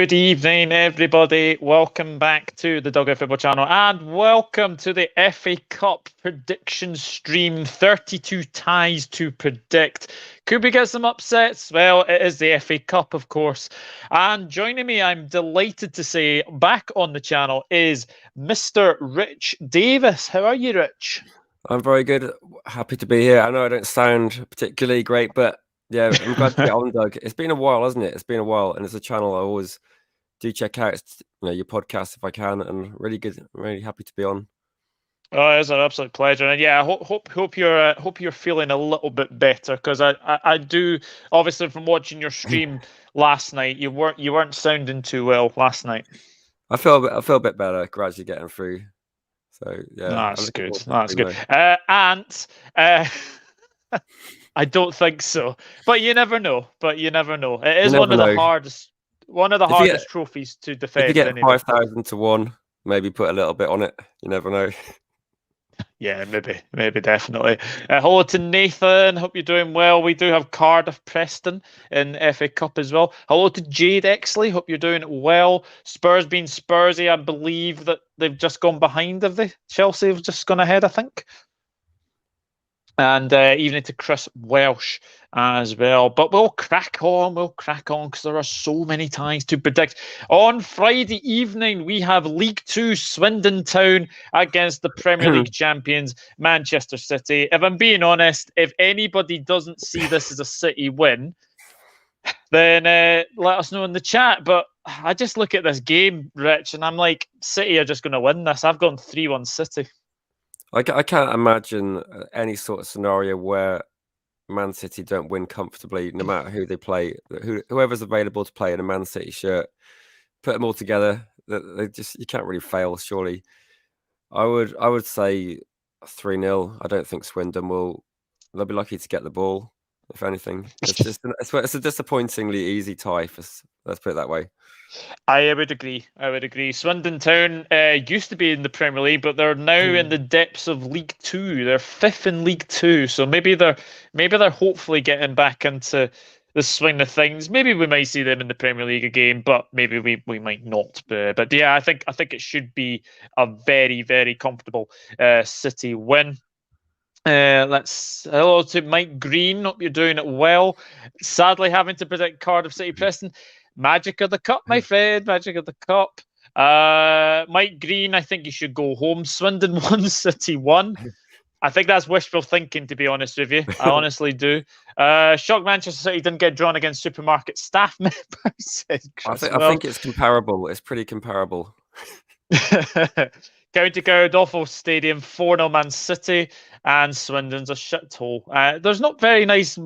Good evening, everybody. Welcome back to the Doggo Football Channel and welcome to the FA Cup prediction stream. 32 ties to predict. Could we get some upsets? Well, it is the FA Cup, of course. And joining me, I'm delighted to say, back on the channel is Mr. Rich Davies. How are you, Rich? I'm very good. Happy to be here. I know I don't sound particularly great, but yeah, I'm glad to get on, Doug. It's been a while, hasn't it? It's been a while, and it's a channel I always do check out. Your podcast if I can, and really good. I'm really happy to be on. Oh, it's an absolute pleasure, and yeah, I hope you're feeling a little bit better, because I do, obviously, from watching your stream last night, you weren't sounding too well last night. I feel a bit better, gradually getting through. So yeah, that's good. That's good. I don't think so, but you never know. It is one of the hardest trophies to defend. If you get 5,000 to 1, maybe put a little bit on it. You never know. Yeah, maybe, definitely. Hello to Nathan. Hope you're doing well. We do have Cardiff Preston in FA Cup as well. Hello to Jade Exley. Hope you're doing well. Spurs being Spursy. I believe that they've just gone behind, have they? Chelsea have just gone ahead, I think. And evening to Chris Welsh as well. But we'll crack on because there are so many ties to predict. On Friday evening, we have League Two Swindon Town against the Premier League champions Manchester City. If I'm being honest, if anybody doesn't see this as a City win, then let us know in the chat. But I just look at this game, Rich, and I'm like, City are just going to win this. I've gone 3-1 City. I can't imagine any sort of scenario where Man City don't win comfortably, no matter who they play. Whoever's available to play in a Man City shirt, put them all together. You can't really fail. Surely, I would say 3-0. I don't think Swindon will. They'll be lucky to get the ball. If anything, it's a disappointingly easy tie. Let's put it that way. I would agree. Swindon Town used to be in the Premier League, but they're now in the depths of League Two. They're 5th in League Two, so maybe they're hopefully getting back into the swing of things. Maybe we might see them in the Premier League again, but maybe we might not. But yeah, I think it should be a very, very comfortable City win. Hello to Mike Green. Hope you're doing it well. Sadly, having to predict Cardiff City Preston. Magic of the Cup, my friend. Magic of the Cup. Mike Green, I think you should go home. Swindon 1, City 1. I think that's wishful thinking, to be honest with you. I honestly do. Shocked Manchester City didn't get drawn against supermarket staff members. I think it's comparable. It's pretty comparable. County Cardiff Stadium 4-0 Man City, and Swindon's a shithole. There's not very nice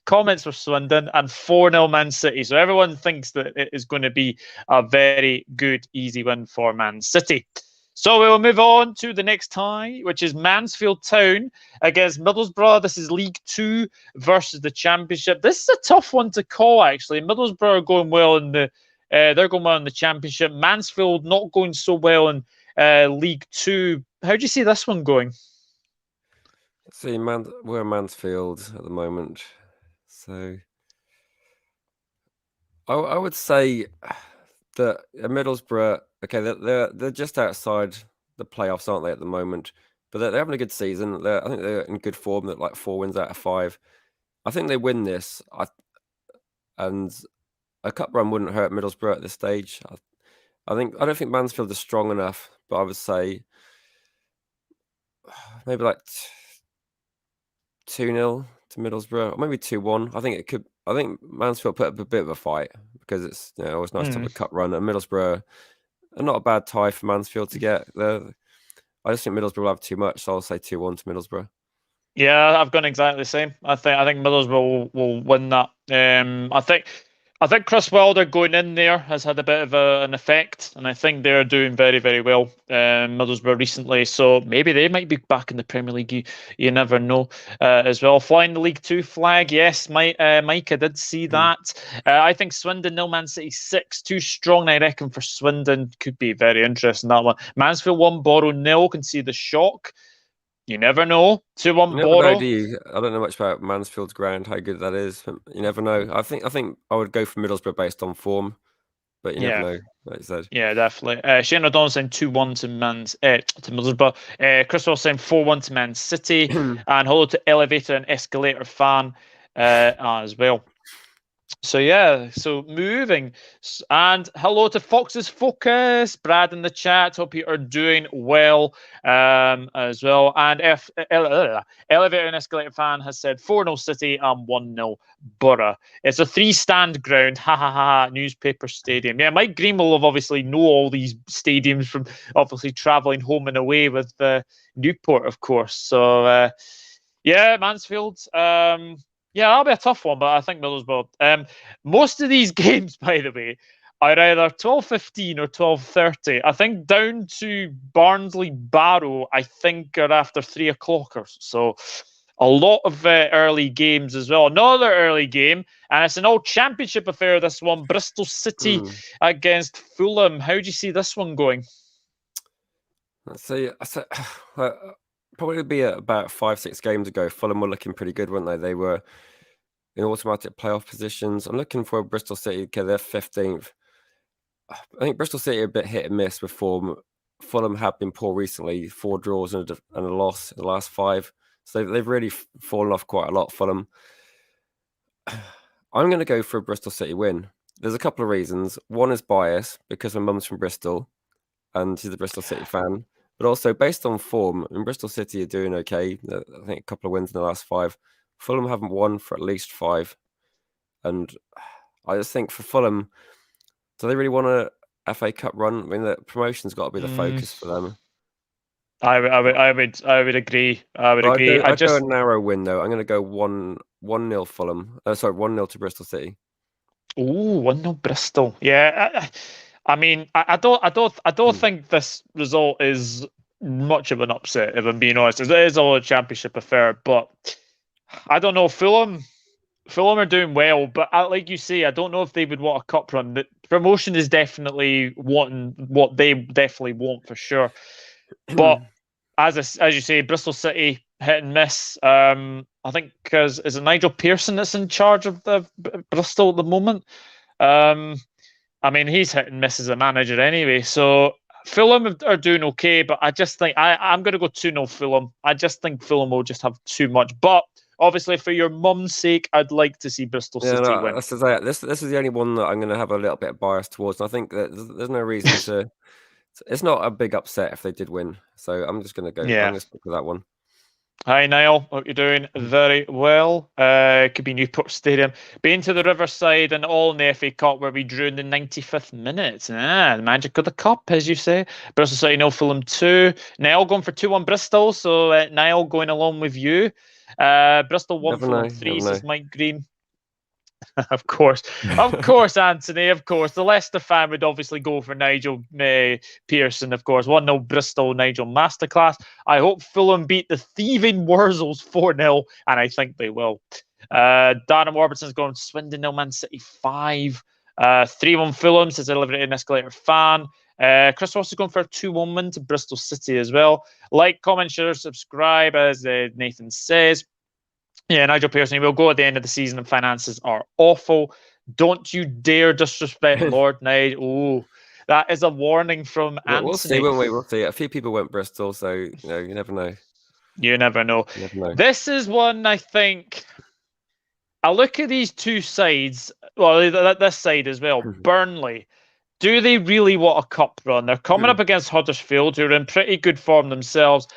comments for Swindon, and 4-0 Man City. So everyone thinks that it is going to be a very good, easy win for Man City. So we will move on to the next tie, which is Mansfield Town against Middlesbrough. This is League Two versus the Championship. This is a tough one to call, actually. Middlesbrough are going well in the they're going well in the Championship. Mansfield not going so well in League Two. How do you see this one going? See, we're Mansfield at the moment, so I would say that Middlesbrough. Okay, they're just outside the playoffs, aren't they, at the moment? But they're having a good season. I think they're in good form. They're like 4 wins out of 5. I think they win this. And a cup run wouldn't hurt Middlesbrough at this stage. I don't think Mansfield is strong enough, but I would say maybe like 2-0 to Middlesbrough, or maybe 2-1. I think Mansfield put up a bit of a fight because it's always nice to have a cup run. And Middlesbrough are not a bad tie for Mansfield to get. I just think Middlesbrough will have too much, so I'll say 2-1 to Middlesbrough. Yeah, I've gone exactly the same. I think Middlesbrough will win that. I think Chris Wilder going in there has had a bit of an effect, and I think they're doing very, very well, Middlesbrough recently. So maybe they might be back in the Premier League. You never know as well. Flying the League Two flag, yes, Mike, I did see that. I think Swindon 0, Man City 6, too strong, I reckon, for Swindon. Could be very interesting, that one. Mansfield 1, Borough 0, can see the shock. You never know. 2-1 You never know, Boro. do you? I don't know much about Mansfield's ground, how good that is. You never know. I think I would go for Middlesbrough based on form, but you never Yeah. know, like you said. Yeah, definitely. Shane O'Donnell saying 2-1 to to Middlesbrough. Chris Ross saying 4-1 to Man City. And hello to Elevator and Escalator fan as well. So yeah, so moving. And hello to Fox's Focus, Brad in the chat. Hope you are doing well as well. And Elevator and Escalator fan has said 4-0 City and 1-0 Borough. It's a 3-stand ground. Ha ha ha. Newspaper stadium. Yeah, Mike Green will have obviously know all these stadiums from obviously travelling home and away with Newport, of course. So yeah, Mansfield. Yeah, that'll be a tough one, but I think Middlesbrough. Most of these games, by the way, are either 12:15 or 12:30. I think down to Barnsley Barrow, I think are after 3 o'clockers. So a lot of early games as well. Another early game, and it's an old championship affair. This one, Bristol City against Fulham. How do you see this one going? So probably be about 5-6 games ago. Fulham were looking pretty good, weren't they? They were in automatic playoff positions. I'm looking for Bristol City. Okay, they're 15th. I think Bristol City are a bit hit and miss with form. Fulham have been poor recently, 4 draws and a loss in the last 5. So they've really fallen off quite a lot, Fulham. I'm going to go for a Bristol City win. There's a couple of reasons. One is bias, because my mum's from Bristol and she's a Bristol City fan. But also, based on form, and Bristol City are doing okay. I think a couple of wins in the last 5. Fulham haven't won for at least 5. And I just think for Fulham, do they really want a FA Cup run? I mean, the promotion's got to be the focus for them. I would agree. I would agree. I'd go a narrow win though. I'm going to go 1-0 Fulham. Sorry, 1-0 to Bristol City. Oh, 1-0 Bristol. Yeah. I mean, I don't think this result is much of an upset, if I'm being honest. It is all a championship affair, but I don't know. Fulham are doing well, but like you say, I don't know if they would want a cup run. The promotion is definitely what they definitely want for sure. But as you say, Bristol City hit and miss. I think is it Nigel Pearson that's in charge of the Bristol at the moment. I mean, he's hit and miss as a manager anyway. So Fulham are doing okay, but I just think I'm going to go 2-0 Fulham. I just think Fulham will just have too much. But obviously, for your mum's sake, I'd like to see Bristol City win. This is the only one that I'm going to have a little bit of bias towards. And I think that there's no reason to. It's not a big upset if they did win. So I'm just going to go. Yeah. I'm going to stick with that one. Hi, Niall. Hope you're doing very well. Could be Newport Stadium. Been to the Riverside and all in the FA Cup where we drew in the 95th minute. The magic of the cup, as you say. Bristol City 0, Fulham 2. Niall going for 2-1 Bristol. So Niall going along with you. Bristol 1, Fulham 3, says Mike Green. Of course, Anthony. Of course, the Leicester fan would obviously go for Nigel Pearson. Of course, 1-0 Bristol. Nigel masterclass. I hope Fulham beat the thieving Wurzels 4-0, and I think they will. Darren Robertson's going Swindon 0, Man City 5. 3-1 Fulham, says Elevator and Escalator fan. Chris Ross is going for a 2-1 win to Bristol City as well. Like, comment, share, subscribe, as Nathan says. Yeah, Nigel Pearson, we'll go at the end of the season and finances are awful. Don't you dare disrespect Lord Nigel. Oh, that is a warning from Anthony. We'll see, won't we? We'll see. A few people went Bristol, so you never know. You never know. This is one I think. I look at these two sides. Well, this side as well. Burnley. Do they really want a cup run? They're coming up against Huddersfield, who are in pretty good form themselves.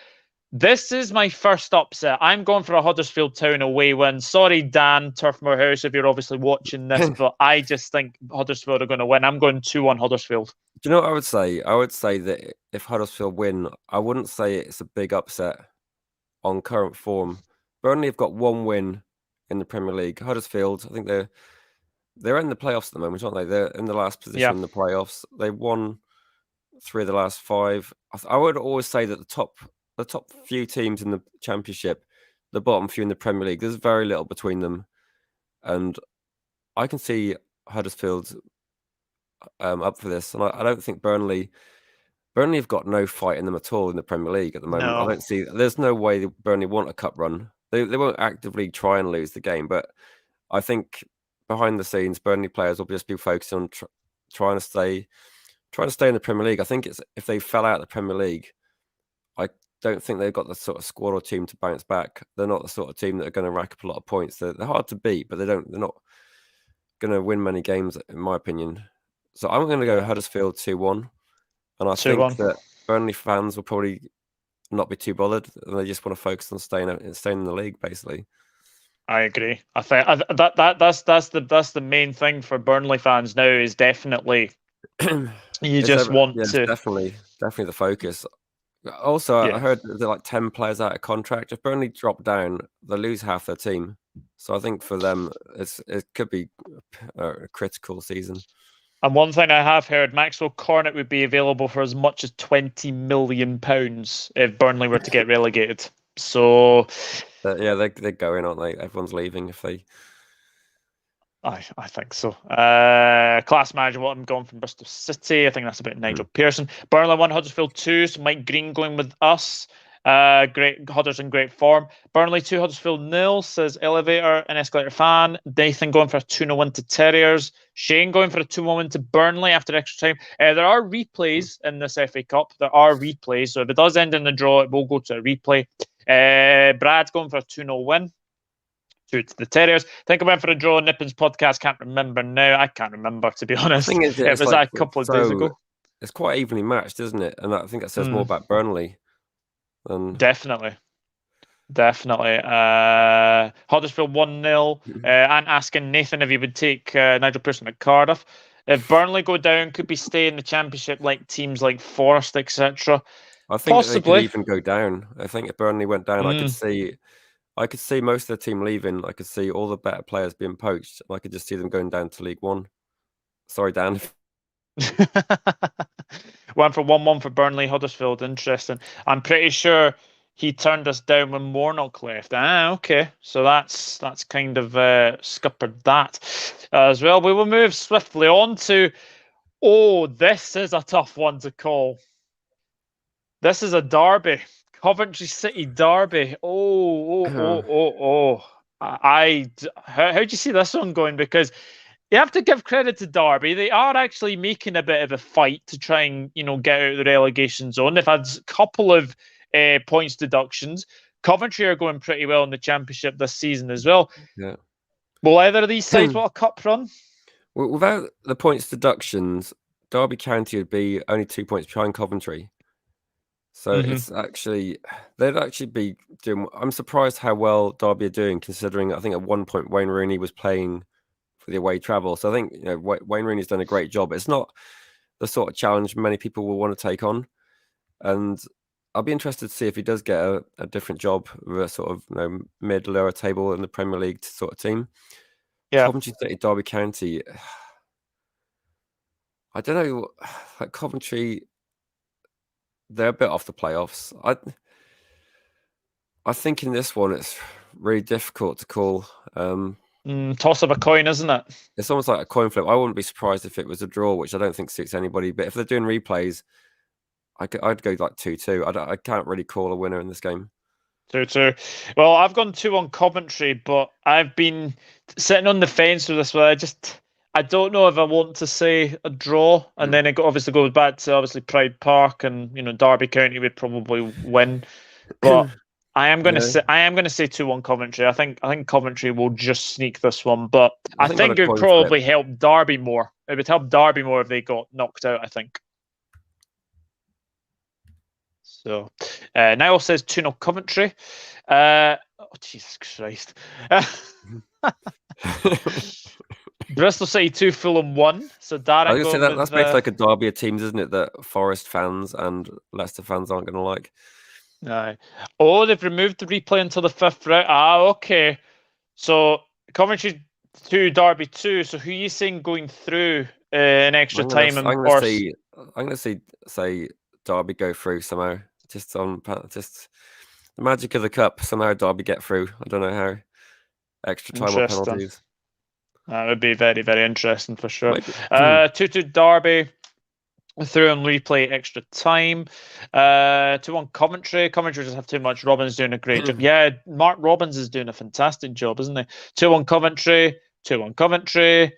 This is my first upset. I'm going for a Huddersfield Town away win. Sorry, Dan, Turfmoor House, if you're obviously watching this, but I just think Huddersfield are going to win. I'm going 2-1 Huddersfield. Do you know what I would say? I would say that if Huddersfield win, I wouldn't say it's a big upset on current form. Burnley have got 1 win in the Premier League. Huddersfield, I think they're in the playoffs at the moment, aren't they? They're in the last position in the playoffs. They've won 3 of the last 5. I would always say that the top few teams in the Championship, the bottom few in the Premier League, there's very little between them. And I can see Huddersfield up for this. And I don't think Burnley Burnley have got no fight in them at all in the Premier League at the moment. No. I don't see. There's no way Burnley want a cup run. They won't actively try and lose the game, but I think behind the scenes, Burnley players will just be focusing on trying to stay in the Premier League. I think it's if they fell out of the Premier League, I don't think they've got the sort of squad or team to bounce back. They're not the sort of team that are going to rack up a lot of points. They're hard to beat, but they're not going to win many games, in my opinion. So I'm going to go Huddersfield 2-1, and I 2-1. think that Burnley fans will probably not be too bothered, and they just want to focus on staying in the league, basically. I agree. I think that's the main thing for Burnley fans now is definitely you just want to definitely the focus. Also, I heard they're like 10 players out of contract. If Burnley drop down, they lose half their team. So I think for them, it could be a critical season. And one thing I have heard, Maxwell Cornet would be available for as much as £20 million if Burnley were to get relegated. So, they're going, aren't they? Everyone's leaving if they. I think so. Class manager, what I'm going from Bristol City. I think that's a bit Nigel Pearson. Burnley 1, Huddersfield 2. So Mike Green going with us. Great Hudders in great form. Burnley 2, Huddersfield 0, says Elevator and Escalator Fan. Nathan going for a 2-0 win to Terriers. Shane going for a 2-1 win to Burnley after extra time. There are replays in this FA Cup. There are replays. So if it does end in a draw, it will go to a replay. Brad's going for a 2-0 win to the Terriers. I think I went for a draw. Nippin's podcast. Can't remember now. I can't remember, to be honest. It was like a couple of days ago. It's quite evenly matched, isn't it? And I think that says more about Burnley. Definitely. Huddersfield 1-0. And asking Nathan if he would take Nigel Pearson at Cardiff. If Burnley go down, could be stay in the Championship like teams like Forest, etc. I think they could even go down. I think if Burnley went down, I could see most of the team leaving. I could see all the better players being poached. I could just see them going down to League One. Sorry, Dan. 1 for 1-1 for Burnley, Huddersfield. Interesting. I'm pretty sure he turned us down when Warnock left. Okay. So that's kind of scuppered that as well. We will move swiftly on to. This is a tough one to call. This is a derby. Coventry City derby. How do you see this one going? Because you have to give credit to Derby. They are actually making a bit of a fight to try and get out of the relegation zone. They've had a couple of points deductions. Coventry are going pretty well in the Championship this season as well. Yeah. Will either of these sides want a cup run? Well, without the points deductions, Derby County would be only 2 points behind Coventry. So it's actually, they'd actually be doing. I'm surprised how well Derby are doing, considering I think at one point Wayne Rooney was playing for the away travel. So I think Wayne Rooney's done a great job. It's not the sort of challenge many people will want to take on, and I'll be interested to see if he does get a different job with a sort of mid lower table in the Premier League sort of team. Yeah, Coventry City, Derby County. I don't know, like Coventry. They're a bit off the playoffs. I think in this one it's really difficult to call. Toss of a coin, isn't it? It's almost like a coin flip. I wouldn't be surprised if it was a draw, which I don't think suits anybody. But if they're doing replays, I'd go like 2-2. I can't really call a winner in this game. 2-2. Well, I've gone 2 on Coventry, but I've been sitting on the fence with this one. I don't know if I want to say a draw, and then it obviously goes back to Pride Park, and Derby County would probably win. But I am going to say 2-1 Coventry. I think Coventry will just sneak this one, but I think it would probably help Derby more. It would help Derby more if they got knocked out, I think. So Niall says 2-0 Coventry. Jesus Christ. Bristol City 2, Fulham 1. So Darren, I was going to say that's basically like a derby of teams, isn't it? That Forest fans and Leicester fans aren't going to like. No. They've removed the replay until the 5th round. Okay. So Coventry 2, Derby 2. So who are you saying going through in extra time? I'm going to say Derby go through somehow. Just the magic of the cup. Somehow Derby get through. I don't know how. Extra time or penalties. That would be very, very interesting for sure. 2-2 Derby. through on replay extra time. 2-1 Coventry. Coventry just have too much. Robbins doing a great job. Yeah, Mark Robbins is doing a fantastic job, isn't he? 2-1 Coventry. 2-1 Coventry.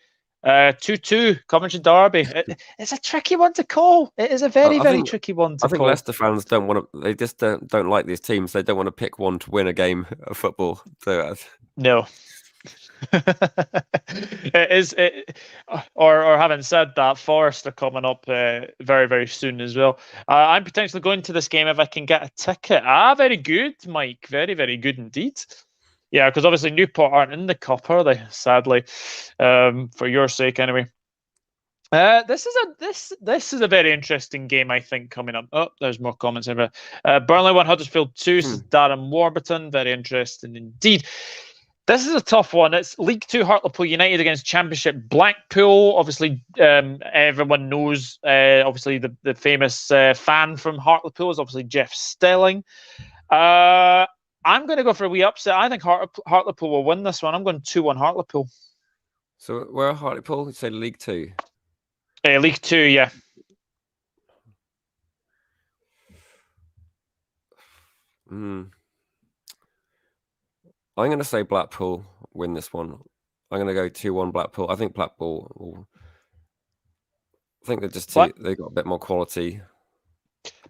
2-2 Coventry Derby. It's a tricky one to call. It is a very, very tricky one to call. I think Leicester fans don't want to. They just don't like these teams. They don't want to pick one to win a game of football. So, no. Or having said that, Forest are coming up very, very soon as well. I'm potentially going to this game if I can get a ticket. Very good, Mike. Very, very good indeed. Yeah, because obviously Newport aren't in the cup, are they? Sadly, for your sake, anyway. This is a very interesting game, I think, coming up. Oh, there's more comments over. Burnley 1, Huddersfield 2. Says Darren Warburton. Very interesting indeed. This is a tough one. It's League 2 Hartlepool United against Championship Blackpool. Obviously, everyone knows, obviously, the famous fan from Hartlepool is obviously Jeff Stelling. I'm going to go for a wee upset. I think Hartlepool will win this one. I'm going 2-1 Hartlepool. So where are Hartlepool? You say League 2? League 2, yeah. I'm going to say Blackpool win this one. I'm going to go 2-1 Blackpool. I think Blackpool will... I think they're just they've got a bit more quality.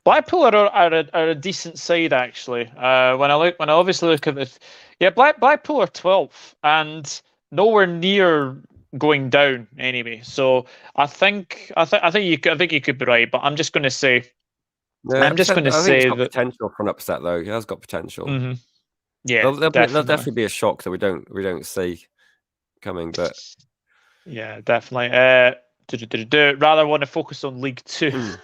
Blackpool are a decent side, actually. When I obviously look at this, yeah, Blackpool are 12th and nowhere near going down anyway. So I think you could be right, but I'm just going to say, I think it's got potential for an upset though. It has got potential. Mm-hmm. Yeah, there'll definitely be a shock that we don't see coming, but yeah, definitely. Rather want to focus on League 2.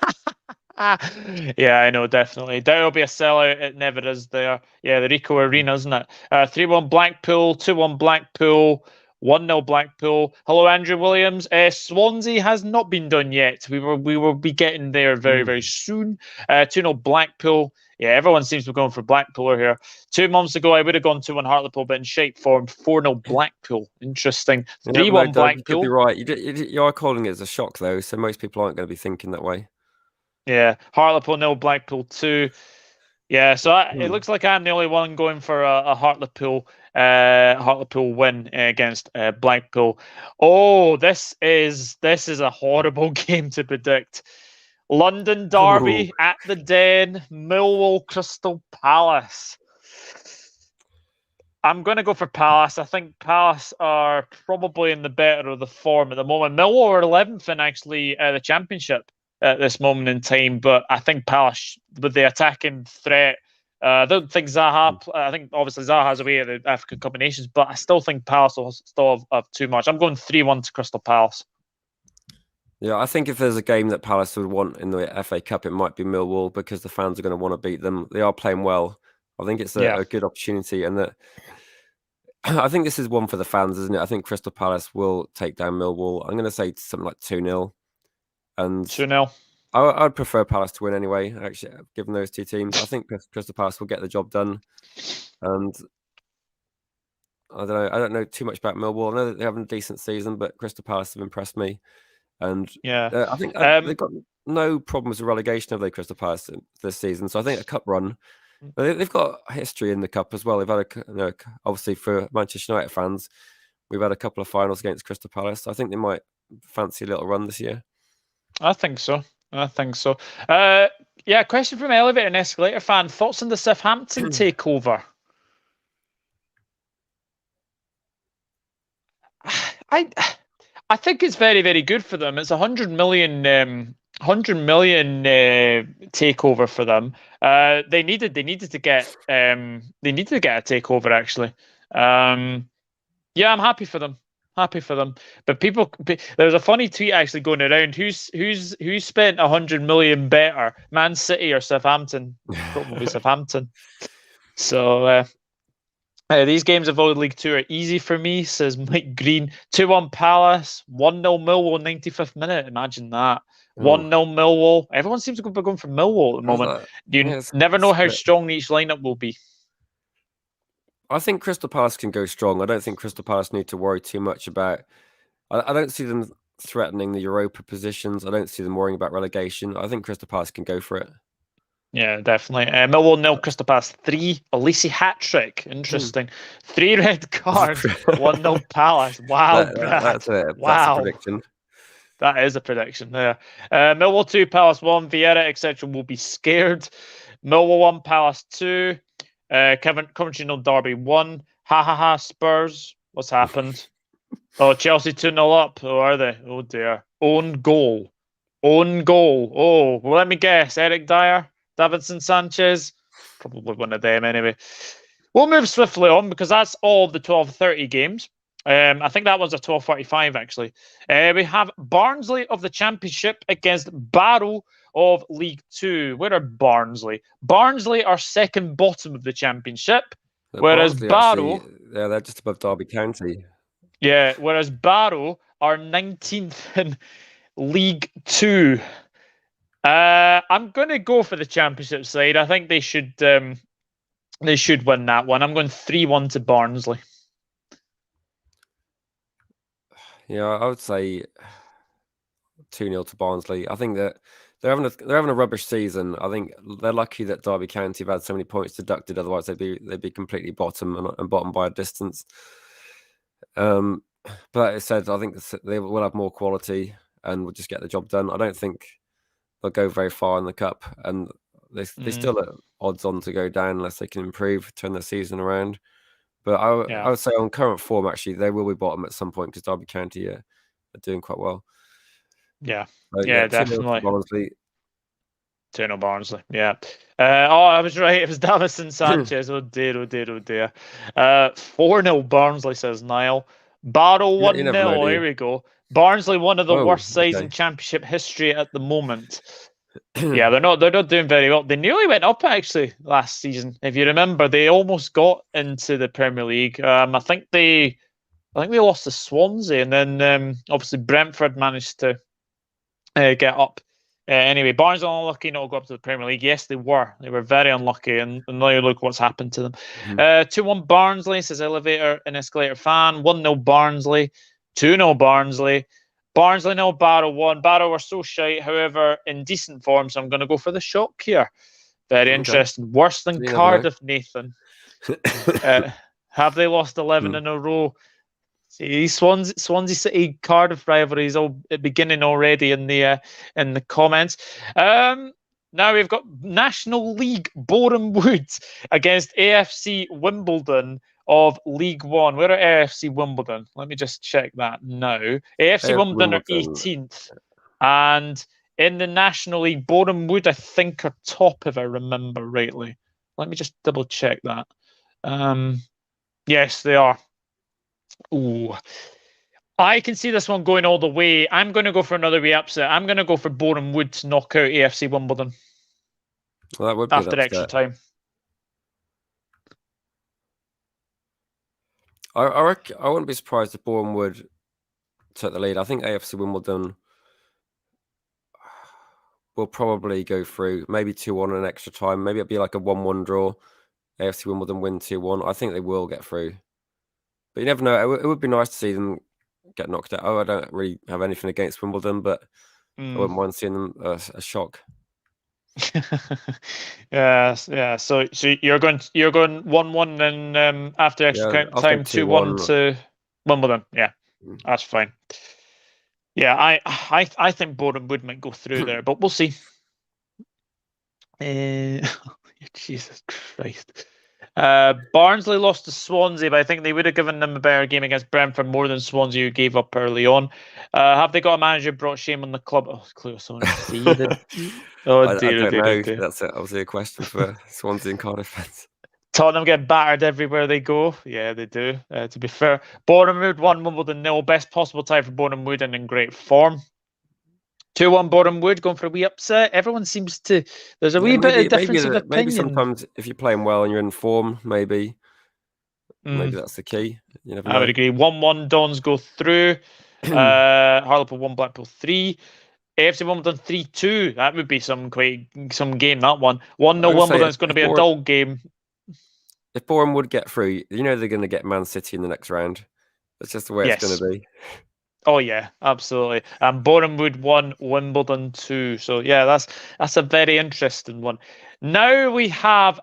Yeah, I know, definitely. There'll be a sellout. It never is there. Yeah, the Rico Arena, isn't it? 3-1 Blackpool, 2-1 Blackpool, 1-0 Blackpool. Hello, Andrew Williams. Swansea has not been done yet. We will be getting there very, very soon. 2-0 Blackpool. Yeah, everyone seems to be going for Blackpool here. 2 months ago, I would have gone 2-1 Hartlepool, but in shape form, 4-0 Blackpool. Interesting. 3-1 Blackpool. You could be right. You are calling it as a shock, though, so most people aren't going to be thinking that way. Yeah, Hartlepool 0, Blackpool 2. Yeah, so it looks like I'm the only one going for a Hartlepool win against Blackpool. Oh, this is a horrible game to predict. London Derby at the Den, Millwall Crystal Palace. I'm going to go for Palace. I think Palace are probably in the better of the form at the moment. Millwall are 11th in actually the Championship at this moment in time, but I think Palace, with the attacking threat, I don't think Zaha. I think obviously Zaha's away at the African Cup of Nations, but I still think Palace will still have too much. I'm going 3-1 to Crystal Palace. Yeah, I think if there's a game that Palace would want in the FA Cup, it might be Millwall because the fans are going to want to beat them. They are playing well. I think it's a good opportunity, and that I think this is one for the fans, isn't it? I think Crystal Palace will take down Millwall. I'm going to say something like 2-0. And 2-0. I'd prefer Palace to win anyway, actually, given those two teams. I think Crystal Palace will get the job done. And I don't know too much about Millwall. I know that they're having a decent season, but Crystal Palace have impressed me. And I think they've got no problems with relegation, have they, Crystal Palace, this season? So I think a cup run. They've got history in the cup as well. They've had obviously for Manchester United fans, we've had a couple of finals against Crystal Palace. I think they might fancy a little run this year. I think so. Yeah, question from Elevator and Escalator fan. Thoughts on the Southampton takeover? I think it's very, very good for them. It's 100 million takeover for them. They needed to get a takeover actually. Yeah, I'm happy for them. But there's a funny tweet actually going around. Who's spent 100 million better, Man City or Southampton? Probably Southampton. So these games of Old League 2 are easy for me, says Mike Green. 2-1 Palace, 1-0 Millwall, 95th minute. Imagine that. 1-0 Millwall. Everyone seems to be going for Millwall at the moment. You never know how strong each lineup will be. I think Crystal Palace can go strong. I don't think Crystal Palace need to worry too much about. I don't see them threatening the Europa positions. I don't see them worrying about relegation. I think Crystal Palace can go for it. Yeah, definitely. Millwall 0, Crystal Palace 3. Elise hat-trick. Interesting. 3 red cards. 1-0 Palace. Wow, Brad. That's a Wow. prediction. That is a prediction. Yeah. Millwall 2, Palace 1. Vieira, etc. will be scared. Millwall 1, Palace 2. Coventry 0, Derby 1. Ha, Spurs. What's happened? Oh, Chelsea 2-0 up. Oh, are they? Oh, dear. Own goal. Oh, well, let me guess. Eric Dyer? Davinson Sanchez? Probably one of them anyway. We'll move swiftly on because that's all of the 12:30 games. I think that was a 12:45 actually. We have Barnsley of the Championship against Barrow of League Two. Where are Barnsley? Barnsley are second bottom of the Championship, whereas Barnsley, Barrow, actually, they're just above Derby County. yeah, whereas Barrow are 19th in League Two. I'm going to go for the Championship side. I think they should win that one. I'm going 3-1 to Barnsley. Yeah, I would say 2-0 to Barnsley. I think that they're having a rubbish season. I think they're lucky that Derby County have had so many points deducted. Otherwise, they'd be completely bottom and bottom by a distance. But it said I think they will have more quality and will just get the job done. I don't think they'll go very far in the cup, and they still are odds on to go down unless they can improve, turn their season around. But I would say on current form, actually, they will be bottom at some point because Derby County are doing quite well. Yeah, so, definitely. 2-0 Barnsley, yeah. I was right. It was Davison Sanchez. Oh dear. 4-0 Barnsley, says Niall. Barrow 1-0. Here we go. Barnsley, one of the worst sides in Championship history at the moment. Yeah, they're not doing very well. They nearly went up actually last season. If you remember, they almost got into the Premier League. I think they lost to Swansea, and then obviously Brentford managed to get up. Anyway, Barnsley unlucky not to go up to the Premier League. Yes, they were. They were very unlucky, and now look what's happened to them. 2-1 Barnsley, says Elevator and Escalator fan. 1-0 Barnsley. 2-0 Barnsley. Barnsley 0, Barrow 1. Barrow were so shite, however, in decent form, so I'm going to go for the shock here. Very interesting. Worse than Cardiff, Nathan. Have they lost 11 in a row? See, Swansea City Cardiff rivalry is all beginning already in the comments. Now we've got National League Boreham Wood against AFC Wimbledon of League One. Where are AFC Wimbledon? Let me just check that now. AFC Wimbledon are 18th, and in the National League, Boreham Wood I think are top if I remember rightly. Let me just double check that. Yes, they are. Ooh, I can see this one going all the way. I'm going to go for another wee upset. I'm going to go for Boreham Wood to knock out AFC Wimbledon. Well, that would be after extra time. I wouldn't be surprised if Boreham Wood took the lead. I think AFC Wimbledon will probably go through, maybe 2-1 in extra time. Maybe it'll be like a 1-1 draw. AFC Wimbledon win 2-1. I think they will get through. But you never know. It would be nice to see them get knocked out. I don't really have anything against Wimbledon, but I wouldn't mind seeing them a shock. Yeah. So you're going 1-1 and after extra time 2-1 to Wimbledon. Yeah, that's fine. Yeah, I think Boreham Wood might go through there, but we'll see. Jesus Christ. Barnsley lost to Swansea, but I think they would have given them a better game against Brentford more than Swansea, who gave up early on. Have they got a manager who brought shame on the club? Oh, clear someone see the... I don't know. That's obviously a question for Swansea and Cardiff fans. Tottenham get battered everywhere they go. Yeah, they do. To be fair, Boreham Wood 1, Wimbledon 0. Best possible tie for Boreham Wood and in great form. 2-1 Boreham Wood going for a wee upset. Everyone seems to. There's a wee bit of difference of opinion. Maybe sometimes if you're playing well and you're in form, maybe that's the key. You never know. I would agree. 1-1 Dons go through. Hartlepool 1, Blackpool 3. AFC Wimbledon 3-2. That would be some game. That one. 1-0 Wimbledon is going to be a dull game. If Boreham would get through, you know they're going to get Man City in the next round. That's just the way it's going to be. Oh yeah, absolutely. And Boreham Wood 1, Wimbledon 2. So yeah, that's a very interesting one. Now we have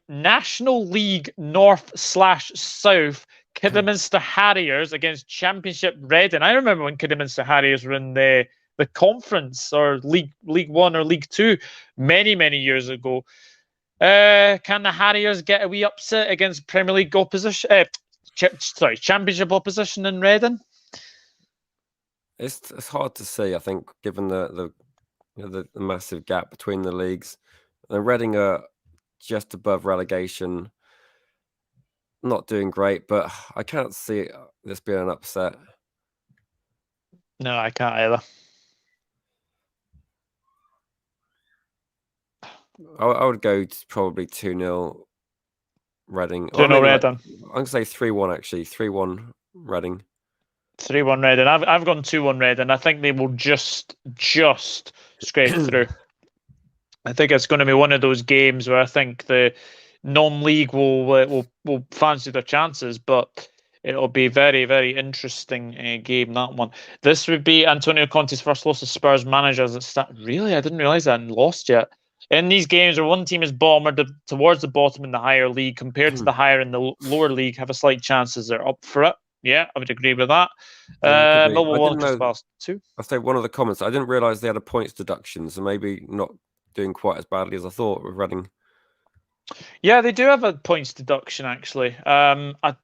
National League North/South Kidderminster Harriers against Championship Reading. I remember when Kidderminster Harriers were in the conference or League One or League Two many years ago. Can the Harriers get a wee upset against Premier League opposition? Championship opposition in Reading? It's hard to see. I think given the massive gap between the leagues, and Reading are just above relegation, not doing great, but I can't see this being an upset. No, I can't either. I would go to probably 2-0 Reading. 2-0 Reading. I'm going to say 3-1 actually. 3-1 Reading. 3-1 Reading. I've gone 2-1 Reading. I think they will just scrape through. I think it's going to be one of those games where I think the non-league will fancy their chances, but it'll be very interesting game, that one. This would be Antonio Conte's first loss as Spurs manager as it started. Really? I didn't realise that hadn't lost yet. In these games where one team is bottom or towards the bottom in the higher league compared to the higher in the lower league, have a slight chance as they're up for it. Yeah, I would agree with that. Millwall 1, Crystal Palace 2. I'll say one of the comments. I didn't realise they had a points deduction, so maybe not doing quite as badly as I thought with Reading. Yeah, they do have a points deduction actually. I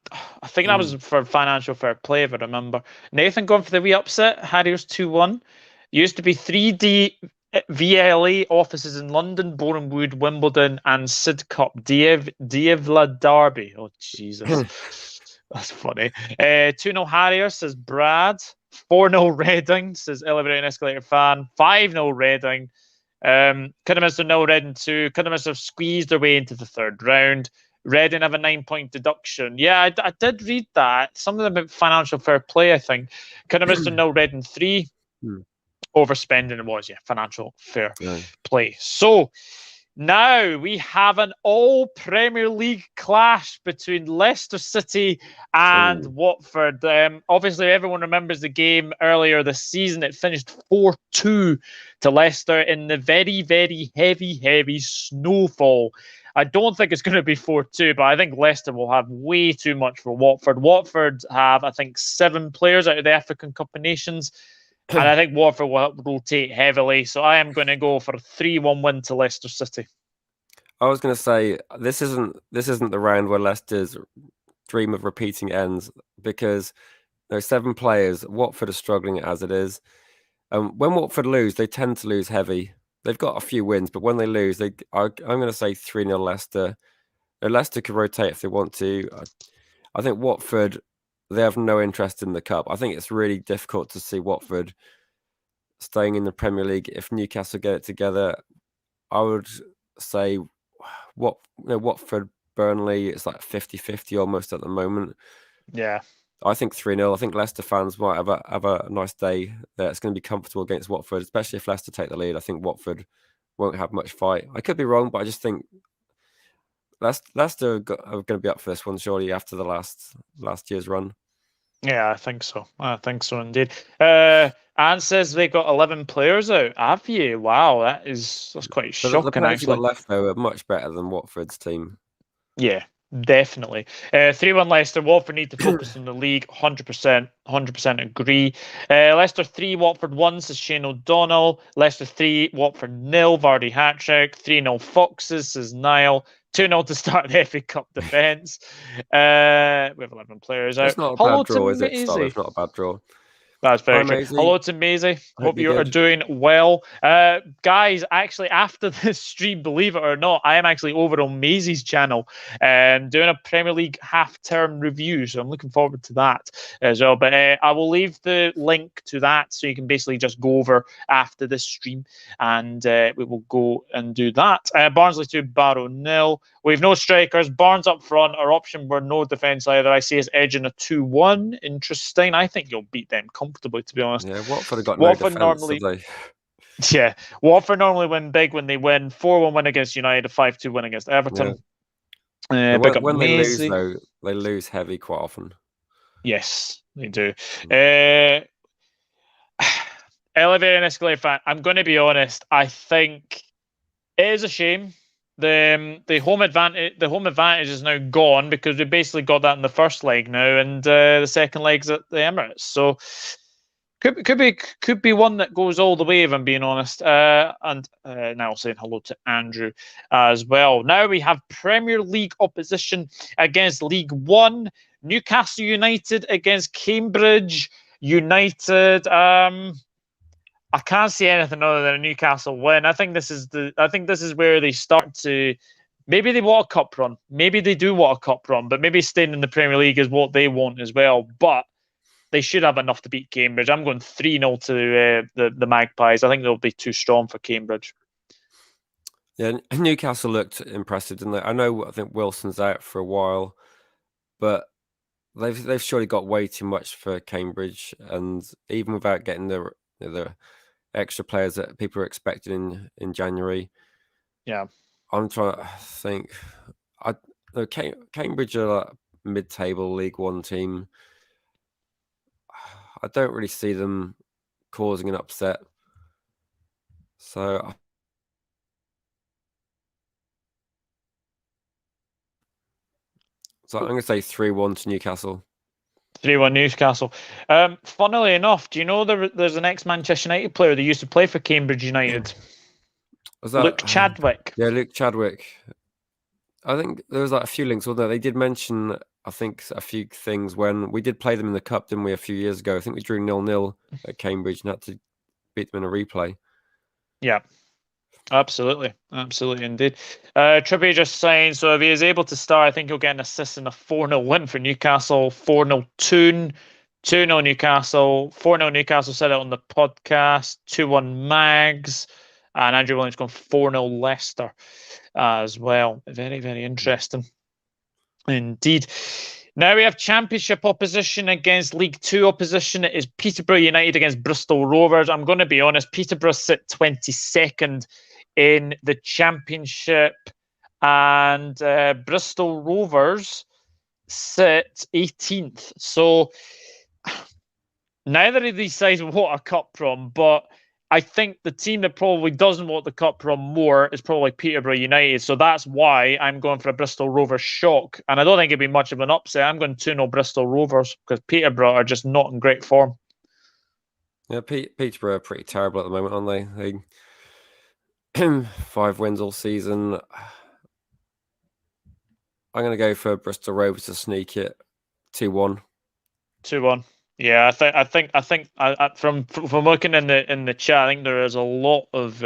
think that was for financial fair play, if I remember. Nathan going for the wee upset. Harriers 2-1. Used to be 3D VLA offices in London, Boreham Wood, Wimbledon, and Sidcup Dievla Derby. Oh Jesus, that's funny. 2-0 Harriers, says Brad. 4-0 Reading, says Elevator and Escalator fan. 5-0 Reading. Kidderminster 0, Reading 2. Kidderminster squeezed their way into the third round. Reading have a 9-point deduction. Yeah, I did read that. Something about financial fair play, I think. Kidderminster 0, Reading 3. Overspending it was, financial fair play. So now we have an all Premier League clash between Leicester City and Watford. Obviously, everyone remembers the game earlier this season. It finished 4-2 to Leicester in the very heavy snowfall. I don't think it's going to be 4-2, but I think Leicester will have way too much for Watford. Watford have, I think, 7 players out of the African Cup of Nations. And I think Watford will rotate heavily. So I am going to go for a 3-1 win to Leicester City. I was going to say, this isn't the round where Leicester's dream of repeating ends, because there's 7 players. Watford are struggling as it is. When Watford lose, they tend to lose heavy. They've got a few wins, but when they lose, I'm going to say 3-0 Leicester. Leicester can rotate if they want to. I think Watford, they have no interest in the cup. I think it's really difficult to see Watford staying in the Premier League. If Newcastle get it together, I would say Watford, Burnley, it's like 50-50 almost at the moment. Yeah. I think 3-0. I think Leicester fans might have a nice day there. It's going to be comfortable against Watford, especially if Leicester take the lead. I think Watford won't have much fight. I could be wrong, but I just think Leicester are going to be up for this one, surely, after the last year's run. Yeah, I think so. Indeed. Anne says they got 11 players out. Have you? Wow, that's quite shocking. The players actually, got left though are much better than Watford's team. Yeah, definitely. 3-1 Leicester. Watford need to focus on the league. 100% agree. Leicester 3, Watford 1, says Shane O'Donnell. Leicester 3, Watford 0, Vardy hat-trick. 3-0 Foxes, says Niall. 2-0 to start the FA Cup defence. We have 11 players out. It's not a bad draw, is it? It's not a bad draw. That's very true. Hello to Maisie. Hope you are doing well. Guys, actually, after this stream, believe it or not, I am actually over on Maisie's channel doing a Premier League half-term review. So I'm looking forward to that as well. But I will leave the link to that so you can basically just go over after this stream and we will go and do that. Barnsley 2, Barrow 0. We've no strikers. Barnes up front. Our option were no defence either. I see us edging a 2-1. Interesting. I think you'll beat them comfortably, to be honest. Yeah, Watford have got no defence, normally, have they? Yeah, Watford normally win big when they win. 4-1 win against United, 5-2 win against Everton. Yeah. When they lose, though, they lose heavy quite often. Yes, they do. Elevator and escalator fan. I'm going to be honest. I think it is a shame. The home advantage is now gone because we basically got that in the first leg now, and the second leg's at the Emirates. So could be one that goes all the way, if I'm being honest. And now saying hello to Andrew as well. Now we have Premier League opposition against League One. Newcastle United against Cambridge United. I can't see anything other than a Newcastle win. I think this is where they start to. Maybe they want a cup run. Maybe they do want a cup run, but maybe staying in the Premier League is what they want as well. But they should have enough to beat Cambridge. I'm going 3-0 to the Magpies. I think they'll be too strong for Cambridge. Yeah, Newcastle looked impressive, didn't they? I think Wilson's out for a while, but they've surely got way too much for Cambridge, and even without getting the extra players that people are expecting in January. Yeah, I'm trying to think. Cambridge are like mid-table League One team. I don't really see them causing an upset. So I'm going to say 3-1 to Newcastle. 3-1 Newcastle. Funnily enough, do you know there's an ex-Manchester United player that used to play for Cambridge United? Was that Luke Chadwick? Yeah, Luke Chadwick. I think there was like a few links, although they did mention, I think, a few things when we did play them in the Cup, didn't we, a few years ago? I think we drew 0-0 at Cambridge and had to beat them in a replay. Yeah, absolutely indeed. Trippy just saying, so if he is able to start, I think he'll get an assist in a 4-0 win for Newcastle. 4-0 Toon, 2-0 Newcastle, 4-0 Newcastle said it on the podcast, 2-1 Mags, and Andrew Williams going 4-0 Leicester as well. Very, very interesting indeed. Now we have Championship opposition against League Two opposition. It is Peterborough United against Bristol Rovers. I'm going to be honest, Peterborough sit 22nd in the Championship, and Bristol Rovers sit 18th. So neither of these sides want a cup run, but I think the team that probably doesn't want the cup run more is probably Peterborough United. So that's why I'm going for a Bristol Rovers shock. And I don't think it'd be much of an upset. I'm going 2-0 Bristol Rovers because Peterborough are just not in great form. Yeah, Peterborough are pretty terrible at the moment, aren't they? 5 wins all season. I'm going to go for Bristol Rovers to sneak it 2-1. 2-1. Yeah, I think from looking in the chat, I think there is a lot of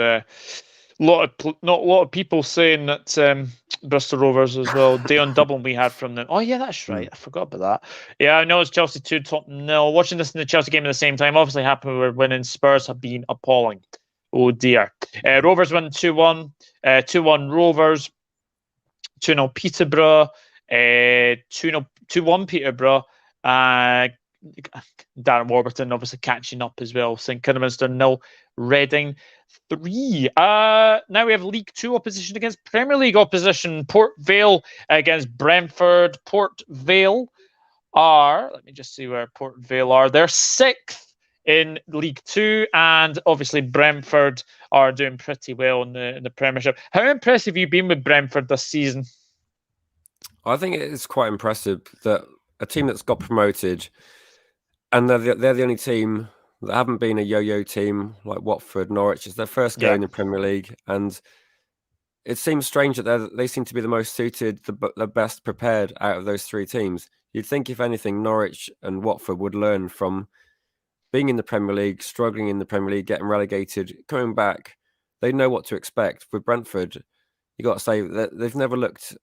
people saying that Bristol Rovers as well. Dayon Dublin we had from them. Oh yeah, that's right. I forgot about that. Yeah, I know it's Chelsea 2 Tottenham. Watching this in the Chelsea game at the same time, obviously happy we're winning. Spurs have been appalling. Oh dear. Rovers win 2-1. 2-1 Rovers. 2-0 Peterborough. 2-1 Peterborough. Darren Warburton obviously catching up as well. St Kidderminster 0, Reading 3. Now we have League Two opposition against Premier League opposition. Port Vale against Brentford. Port Vale are, let me just see where Port Vale are. They're 6th in League Two, and obviously Brentford are doing pretty well in the Premiership. How impressive have you been with Brentford this season? I think it's quite impressive that a team that's got promoted, and they're the only team that haven't been a yo-yo team like Watford, Norwich. It's their first go in the Premier League, and it seems strange that they seem to be the most suited, the best prepared out of those 3 teams. You'd think, if anything, Norwich and Watford would learn from being in the Premier League, struggling in the Premier League, getting relegated, coming back. They know what to expect. With Brentford, you got to say that they've never looked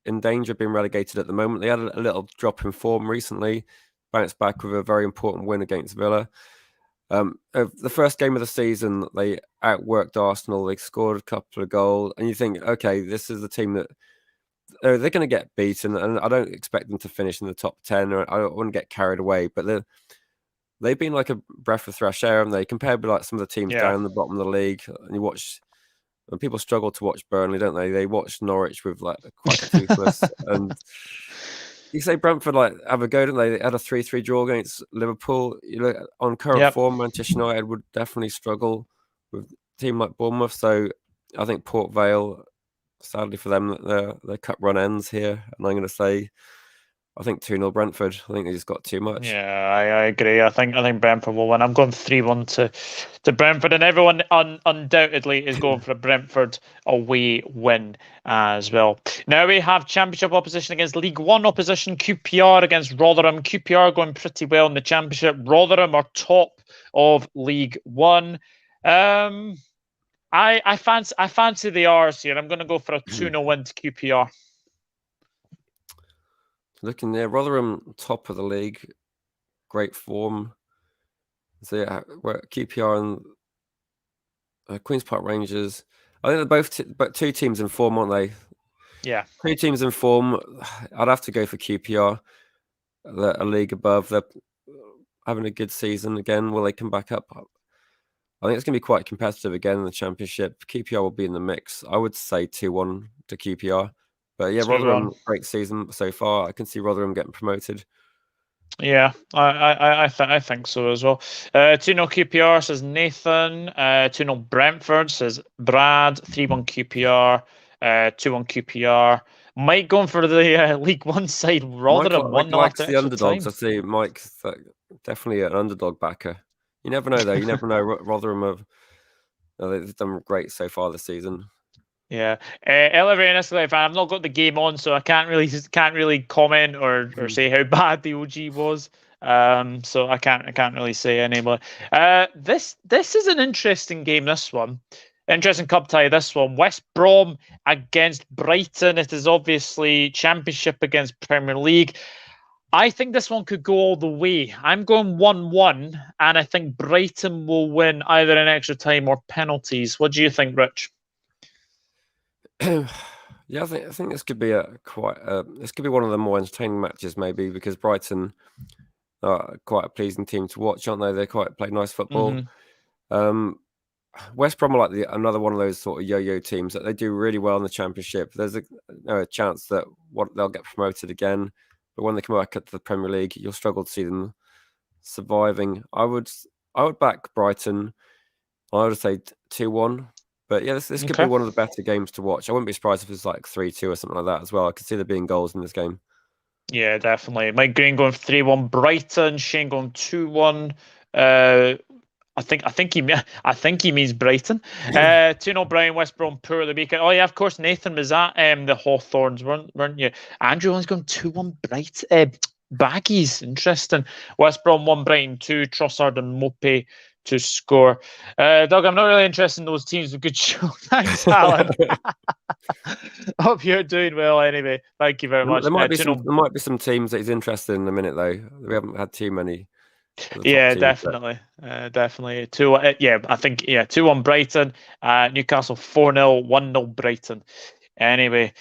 in danger of being relegated at the moment. They had a little drop in form recently, bounced back with a very important win against Villa. The first game of the season, they outworked Arsenal. They scored a couple of goals, and you think, okay, this is the team that they're going to get beaten, and I don't expect them to finish in the top 10. Or I don't want to get carried away, but they've been like a breath of fresh air, haven't they? Compared with like some of the teams down the bottom of the league, and you watch. And people struggle to watch Burnley, don't they? They watch Norwich with like quite toothless, and You say Brentford have a go, don't they? They had a 3-3 draw against Liverpool. You look on current Yep. form, Manchester United would definitely struggle with a team like Bournemouth. So I think Port Vale, sadly for them, their cup run ends here. And I'm going to say, I think 2-0 Brentford. I think they just got too much. Yeah, I agree. I think Brentford will win. I'm going 3-1 to Brentford, and everyone undoubtedly is going for a Brentford away win as well. Now we have Championship opposition against League One opposition. QPR against Rotherham. QPR going pretty well in the Championship. Rotherham are top of League One. I fancy the R's here. I'm going to go for a 2-0 win to QPR. Looking there, Rotherham top of the league, great form. So yeah, QPR and Queens Park Rangers. I think they're both two teams in form, aren't they? Yeah. Two teams in form. I'd have to go for QPR. They're a league above. They're having a good season again. Will they come back up? I think it's going to be quite competitive again in the Championship. QPR will be in the mix. I would say 2-1 to QPR. But yeah, 2-1. Rotherham, great season so far. I can see Rotherham getting promoted. Yeah, I think so as well. 2-0 QPR says Nathan. 2-0 Brentford says Brad. 3-1 QPR. 2-1 QPR. Mike going for the League One side. Rotherham Mike 1-0 likes after the extra underdogs. time. I see Mike's definitely an underdog backer. You never know, though. You never know. Rotherham they've done great so far this season. Yeah, Elevator Escalator fan. I've not got the game on, so I can't really comment or say how bad the OG was. So I can't really say anymore. This is an interesting game. This one, interesting cup tie. This one, West Brom against Brighton. It is obviously Championship against Premier League. I think this one could go all the way. I'm going 1-1, and I think Brighton will win either in extra time or penalties. What do you think, Rich? Yeah, I think this could be this could be one of the more entertaining matches, maybe, because Brighton are quite a pleasing team to watch, aren't they? They play nice football. West Brom are like another one of those sort of yo-yo teams that they do really well in the Championship. There's a chance that they'll get promoted again, but when they come back up to the Premier League, you'll struggle to see them surviving. I would back Brighton. I would say 2-1. But yeah, this could be one of the better games to watch. I wouldn't be surprised if it's like 3-2 or something like that as well. I could see there being goals in this game. Yeah, definitely. Mike Green going 3-1 Brighton, Shane going 2-1. I think he means Brighton. 2-0 Brighton, West Brom poor the weekend. Oh yeah, of course Nathan was at the Hawthorns, weren't you? Andrew only's going 2-1 Brighton. Baggies, interesting. West Brom 1 Brighton 2, Trossard and Mope to score. Doug, I'm not really interested in those teams with good show. Thanks, Alan. Hope you're doing well anyway. Thank you very much. There might be some teams that he's interested in a minute though. We haven't had too many. Yeah, definitely. Definitely. 2-1 Brighton. Newcastle 4-0, 1-0 Brighton. Anyway,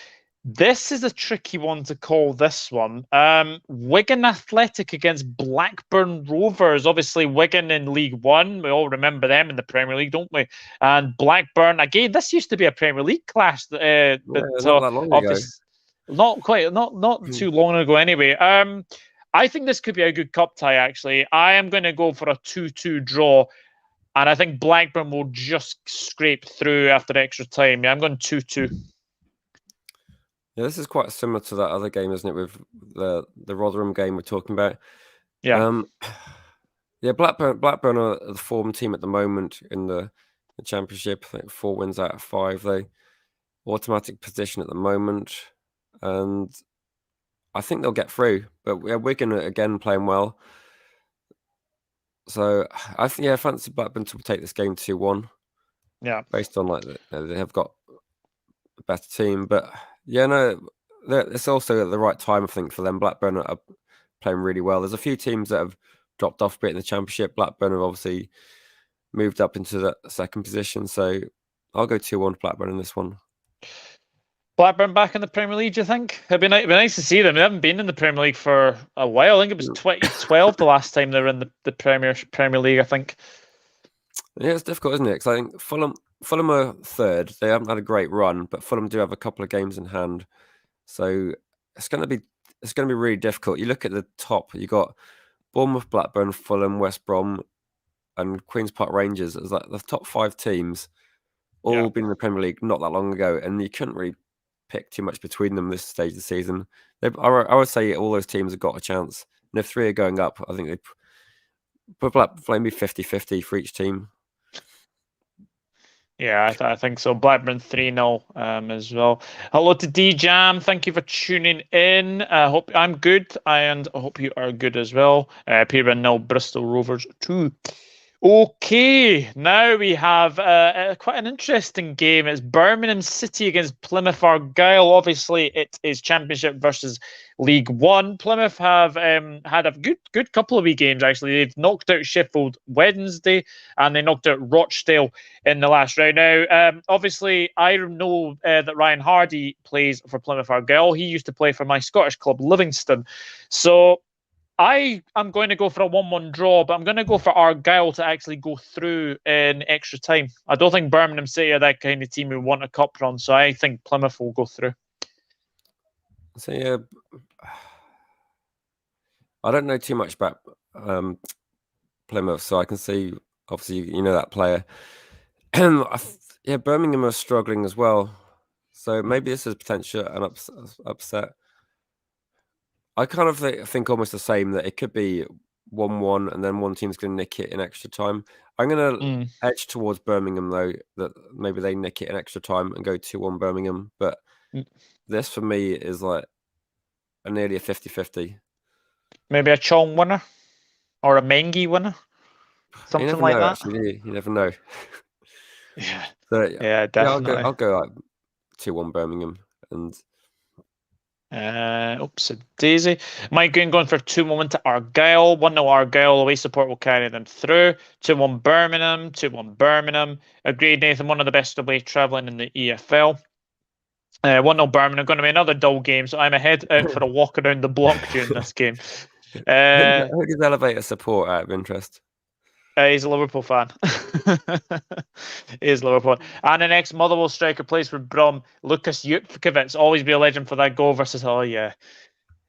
this is a tricky one to call this one. Wigan Athletic against Blackburn Rovers. Obviously, Wigan in League One. We all remember them in the Premier League, don't we? And Blackburn, again, this used to be a Premier League clash. But not that long ago. Not too long ago anyway. I think this could be a good cup tie, actually. I am going to go for a 2-2 draw. And I think Blackburn will just scrape through after extra time. Yeah, I'm going 2-2. Yeah, this is quite similar to that other game, isn't it, with the Rotherham game we're talking about? Yeah. Yeah, Blackburn are the form team at the moment in the Championship. I think 4 wins out of 5. They automatic position at the moment. And I think they'll get through. But yeah, Wigan are again playing well. So I fancy Blackburn to take this game 2-1. Yeah. Based on they have got a better team. But yeah, no, it's also at the right time, I think, for them. Blackburn are playing really well. There's a few teams that have dropped off a bit in the Championship. Blackburn have obviously moved up into the second position. So I'll go 2-1 Blackburn in this one. Blackburn back in the Premier League, do you think? It'd be nice to see them. They haven't been in the Premier League for a while. I think it was 2012 the last time they were in the Premier League, I think. Yeah, it's difficult, isn't it? Because I think Fulham are third. They haven't had a great run, but Fulham do have a couple of games in hand. So it's going to be it's going to be really difficult. You look at the top, you got Bournemouth, Blackburn, Fulham, West Brom, and Queen's Park Rangers. It's like the top 5 teams, all been in the Premier League not that long ago, and you couldn't really pick too much between them this stage of the season. I would say all those teams have got a chance, and if 3 are going up, I think they put maybe 50-50 for each team. Yeah, I think so. Blackburn 3-0 as well. Hello to D Jam. Thank you for tuning in. I hope I'm good, and I hope you are good as well. Peterborough 0, Bristol Rovers 2. Okay, now we have quite an interesting game. It's Birmingham City against Plymouth Argyle. Obviously, it is Championship versus League One. Plymouth have had a good couple of wee games, actually. They've knocked out Sheffield Wednesday, and they knocked out Rochdale in the last round. Now, obviously, I know that Ryan Hardy plays for Plymouth Argyle. He used to play for my Scottish club, Livingston. So I am going to go for a 1-1 draw, but I'm going to go for Argyle to actually go through in extra time. I don't think Birmingham City are that kind of team who want a cup run, so I think Plymouth will go through. So yeah, I don't know too much about Plymouth, so I can see, obviously, you know that player. And yeah, Birmingham are struggling as well, so maybe this is potential an upset. I kind of think almost the same, that it could be 1-1 and then one team's going to nick it in extra time. I'm going to edge towards Birmingham, though, that maybe they nick it in extra time and go 2-1 Birmingham. But this, for me, is like nearly a 50-50. Maybe a Chong winner or a Mengi winner. Something like that. Actually, you never know. Yeah. So, yeah, definitely. I'll go like 2-1 Birmingham. And oops, daisy. Mike Green going for 2-1 to Argyle. 1-0 Argyle. Away support will carry them through. 2-1 Birmingham. 2-1 Birmingham. Agreed, Nathan. One of the best away travelling in the EFL. 1-0 Birmingham. Going to be another dull game, so I'm ahead out for a walk around the block during this game. Who does Elevator support out of interest? He's a Liverpool fan. He is Liverpool. And the next Motherwell striker plays for Brum, Lucas Jutkovic. Always be a legend for that goal versus Hull. Yeah,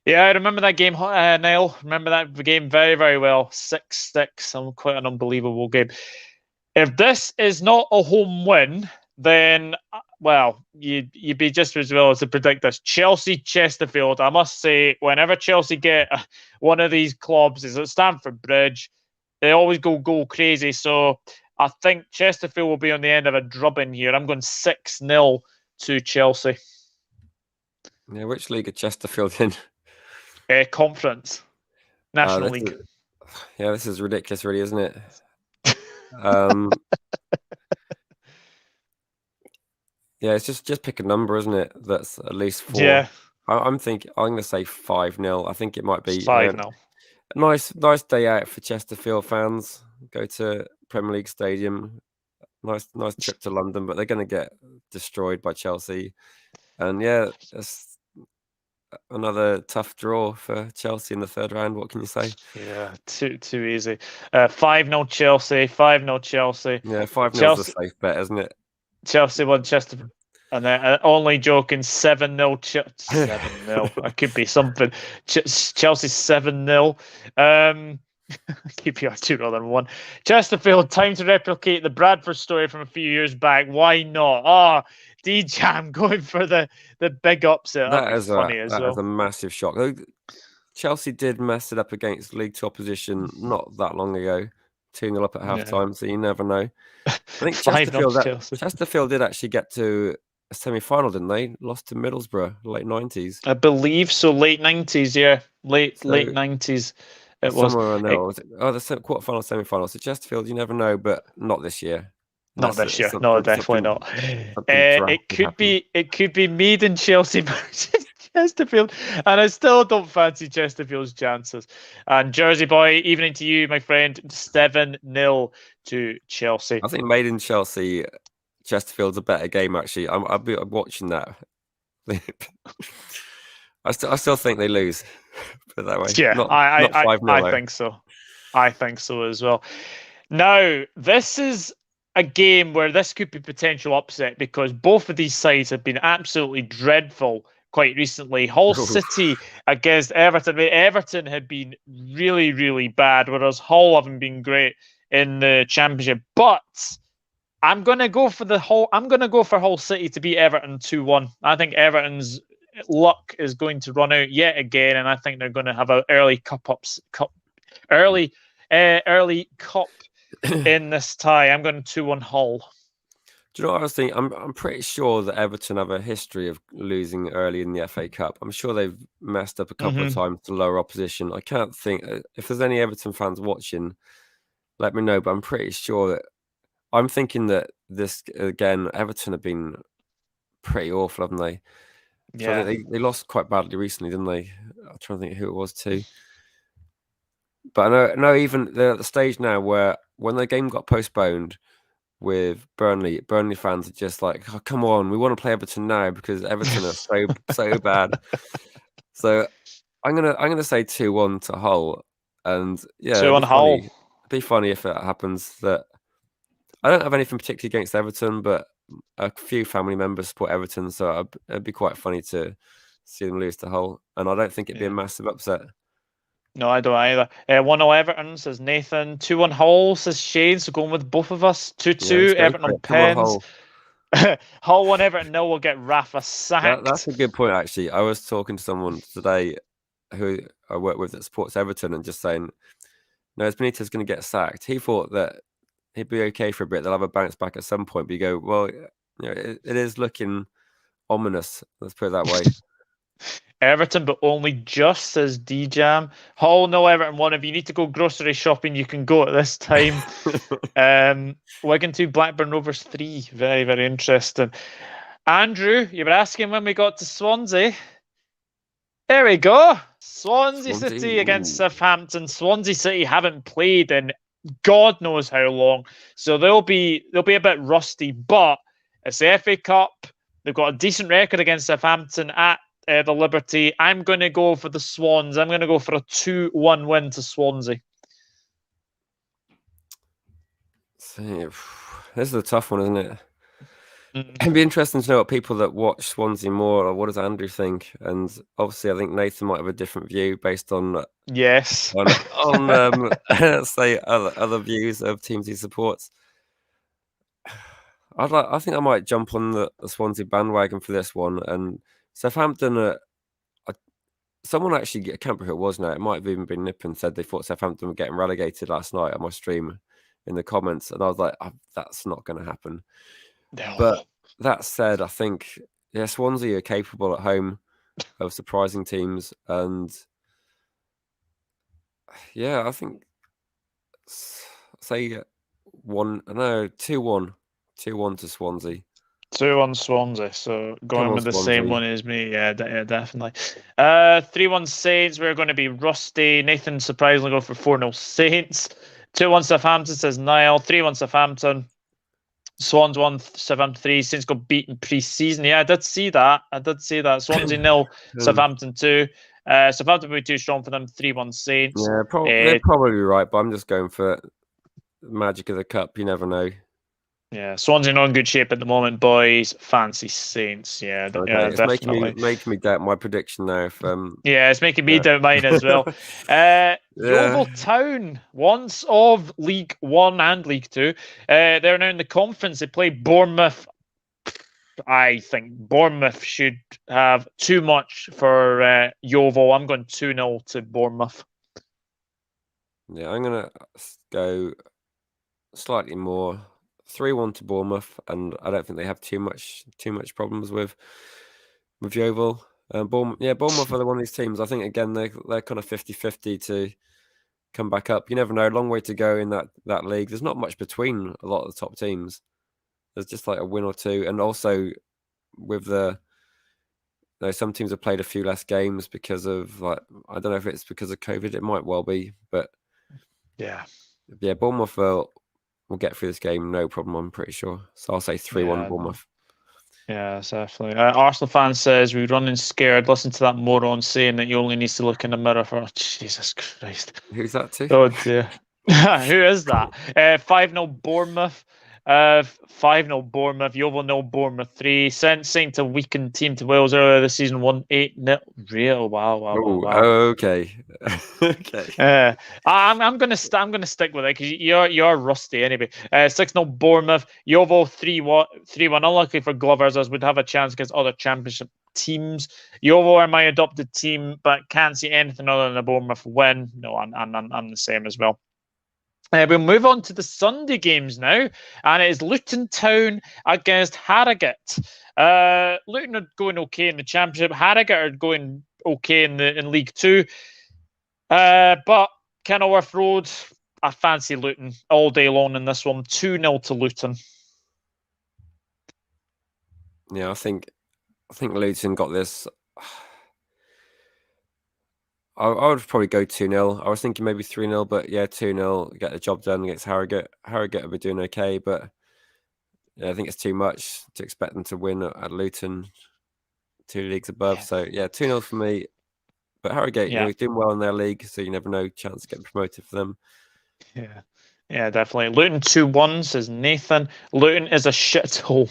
I remember that game, Niall. Remember that game very, very well. 6-6. Quite an unbelievable game. If this is not a home win, then, well, you'd be just as well as to predict this. Chelsea-Chesterfield. I must say, whenever Chelsea get one of these clubs, is at Stamford Bridge, they always go crazy. So I think Chesterfield will be on the end of a drubbing here. I'm going 6-0 to Chelsea. Yeah, which league are Chesterfield in? Conference. National League. This is ridiculous, really, isn't it? Yeah, it's just pick a number, isn't it? That's at least 4. Yeah. I'm going to say 5-0. I think it might be 5-0. A nice day out for Chesterfield fans. Go to Premier League Stadium. Nice trip to London, but they're going to get destroyed by Chelsea. And yeah, it's another tough draw for Chelsea in the third round. What can you say? Yeah, too easy. 5-0 Chelsea. 5-0 Chelsea. Yeah, 5-0 is a safe bet, isn't it? Chelsea won Chesterfield. And then only joking, 7-0. 7-0. That could be something. Chelsea 7-0. QPR 2-1. Chesterfield, time to replicate the Bradford story from a few years back. Why not? D-Jam going for the big upset. That is funny as well. That is a massive shock. Chelsea did mess it up against League 2 opposition not that long ago. 2-0 up at half-time, so you never know. I think Chesterfield did actually get to a semi-final, didn't they? Lost to Middlesbrough, late 90s. I believe so, late 90s, yeah. Late 90s. It was. The quarter-final, semi-final. So Chesterfield, you never know, but not this year. Not this year. No, definitely not. It could be Mead and Chelsea versus Chesterfield, and I still don't fancy Chesterfield's chances. And Jersey Boy, evening to you, my friend. 7-0 to Chelsea. I think Made in Chelsea, Chesterfield's a better game. Actually, I'm watching that. I still think they lose. Put it that way. Yeah, not 5-0, I think so. I think so as well. Now, this is a game where this could be potential upset because both of these sides have been absolutely dreadful quite recently. Hull City against Everton. I mean, Everton had been really, really bad, whereas Hull haven't been great in the Championship. But I'm going to go for Hull City to beat Everton 2-1. I think Everton's luck is going to run out yet again, and I think they're going to have an early early cup in this tie. I'm going 2-1 Hull. Do you know what I was thinking? I'm pretty sure that Everton have a history of losing early in the FA Cup. I'm sure they've messed up a couple of times to lower opposition. I can't think if there's any Everton fans watching, let me know. But I'm pretty sure that I'm thinking that this again. Everton have been pretty awful, haven't they? Yeah, so they lost quite badly recently, didn't they? I'm trying to think who it was too. But I know even they're at the stage now where when the game got postponed with Burnley fans are just like, oh, come on, we want to play Everton now because Everton are so bad. So I'm gonna say 2-1 to Hull, and yeah, 2-1 Hull. It'd be funny if it happens. That I don't have anything particularly against Everton, but a few family members support Everton, so it'd be quite funny to see them lose to Hull, and I don't think it'd be a massive upset. No, I don't either. 1-0 Everton, says Nathan. 2-1 Hull, says Shane. So going with both of us. 2-2 Everton on pens. Hull 1 Everton 0 will get Rafa sacked. That's a good point, actually. I was talking to someone today who I work with that supports Everton and just saying, no, Benitez going to get sacked. He thought that he'd be okay for a bit. They'll have a bounce back at some point. But you go, well, it is looking ominous. Let's put it that way. Everton, but only just, says D-Jam. Hull 0 Everton 1. If you need to go grocery shopping, you can go at this time. Wigan 2 Blackburn Rovers 3. Very, very interesting. Andrew, you were asking when we got to Swansea. There we go. Swansea City against Southampton. Swansea City haven't played in God knows how long, so they'll be a bit rusty. But it's the FA Cup. They've got a decent record against Southampton at the Liberty. I'm going to go for the Swans. I'm going to go for a 2-1 win to Swansea. This is a tough one, isn't it? It'd be interesting to know what people that watch Swansea more, or what does Andrew think? And obviously, I think Nathan might have a different view based on on say other views of teams he supports. I think I might jump on the Swansea bandwagon for this one. And Southampton, someone actually, I can't remember who it was now. It might have even been Nip and said they thought Southampton were getting relegated last night on my stream in the comments, and I was like, that's not going to happen. No. But that said, I think Swansea are capable at home of surprising teams, and I think say 2-1 to Swansea. 2-1 Swansea. So going with the same one as me, yeah, definitely. 3-1 Saints. We're going to be rusty. Nathan surprisingly go for 4-0 Saints. 2-1 Southampton, says Niall. 3-1 Southampton. Swans 1, Southampton 3. Saints got beaten pre-season. Yeah, I did see that. Swansea 0, Southampton 2. Southampton will be too strong for them. 3-1 Saints. Yeah, they're probably right, but I'm just going for magic of the cup. You never know. Yeah, Swansea not in good shape at the moment, boys. Fancy Saints. Yeah, okay. Yeah, it's definitely. making me doubt my prediction now. Yeah, it's making me doubt mine as well. Yeovil Town, once of League 1 and League 2. They're now in the conference. They play Bournemouth. I think Bournemouth should have too much for Yeovil. I'm going 2-0 to Bournemouth. Yeah, I'm going to go slightly more. 3-1 to Bournemouth, and I don't think they have too much problems with Yeovil. Bournemouth are one of these teams. I think again they're kind of 50-50 to come back up. You never know. Long way to go in that league. There's not much between a lot of the top teams. There's just like a win or two, and also with some teams have played a few less games because of I don't know if it's because of COVID. It might well be, but yeah, Bournemouth will get through this game, no problem, I'm pretty sure. So I'll say 3-1 Bournemouth. Yeah, definitely. Arsenal fan says, we're running scared. Listen to that moron saying that you only need to look in the mirror for... Jesus Christ. Who's that to? Oh, dear. Who is that? 5-0 Bournemouth. 5-0 Bournemouth, Yeovil 0, Bournemouth 3. Sent a weakened team to Wales earlier this season, 1-8-0. Real, wow. Okay. Okay. I'm gonna stick with it because you're rusty anyway. 6-0 Bournemouth, Yeovil 3-1. Unlucky for Glovers, as would have a chance against other Championship teams. Yeovil are my adopted team, but can't see anything other than a Bournemouth win. No, I'm the same as well. We'll move on to the Sunday games now, and it is Luton Town against Harrogate. Luton are going okay in the Championship. Harrogate are going okay in League Two. But Kenilworth Road, I fancy Luton all day long in this one. 2-0 to Luton. Yeah, I think Luton got this. I would probably go 2-0. I was thinking maybe 3-0, but yeah, 2-0, get the job done against Harrogate. Harrogate will be doing okay, but yeah, I think it's too much to expect them to win at Luton, 2 leagues above. Yeah. So yeah, 2-0 for me. But Harrogate, Yeah. doing well in their league, so you never know, chance to get promoted for them. Yeah, definitely. Luton 2-1, says Nathan. Luton is a shithole.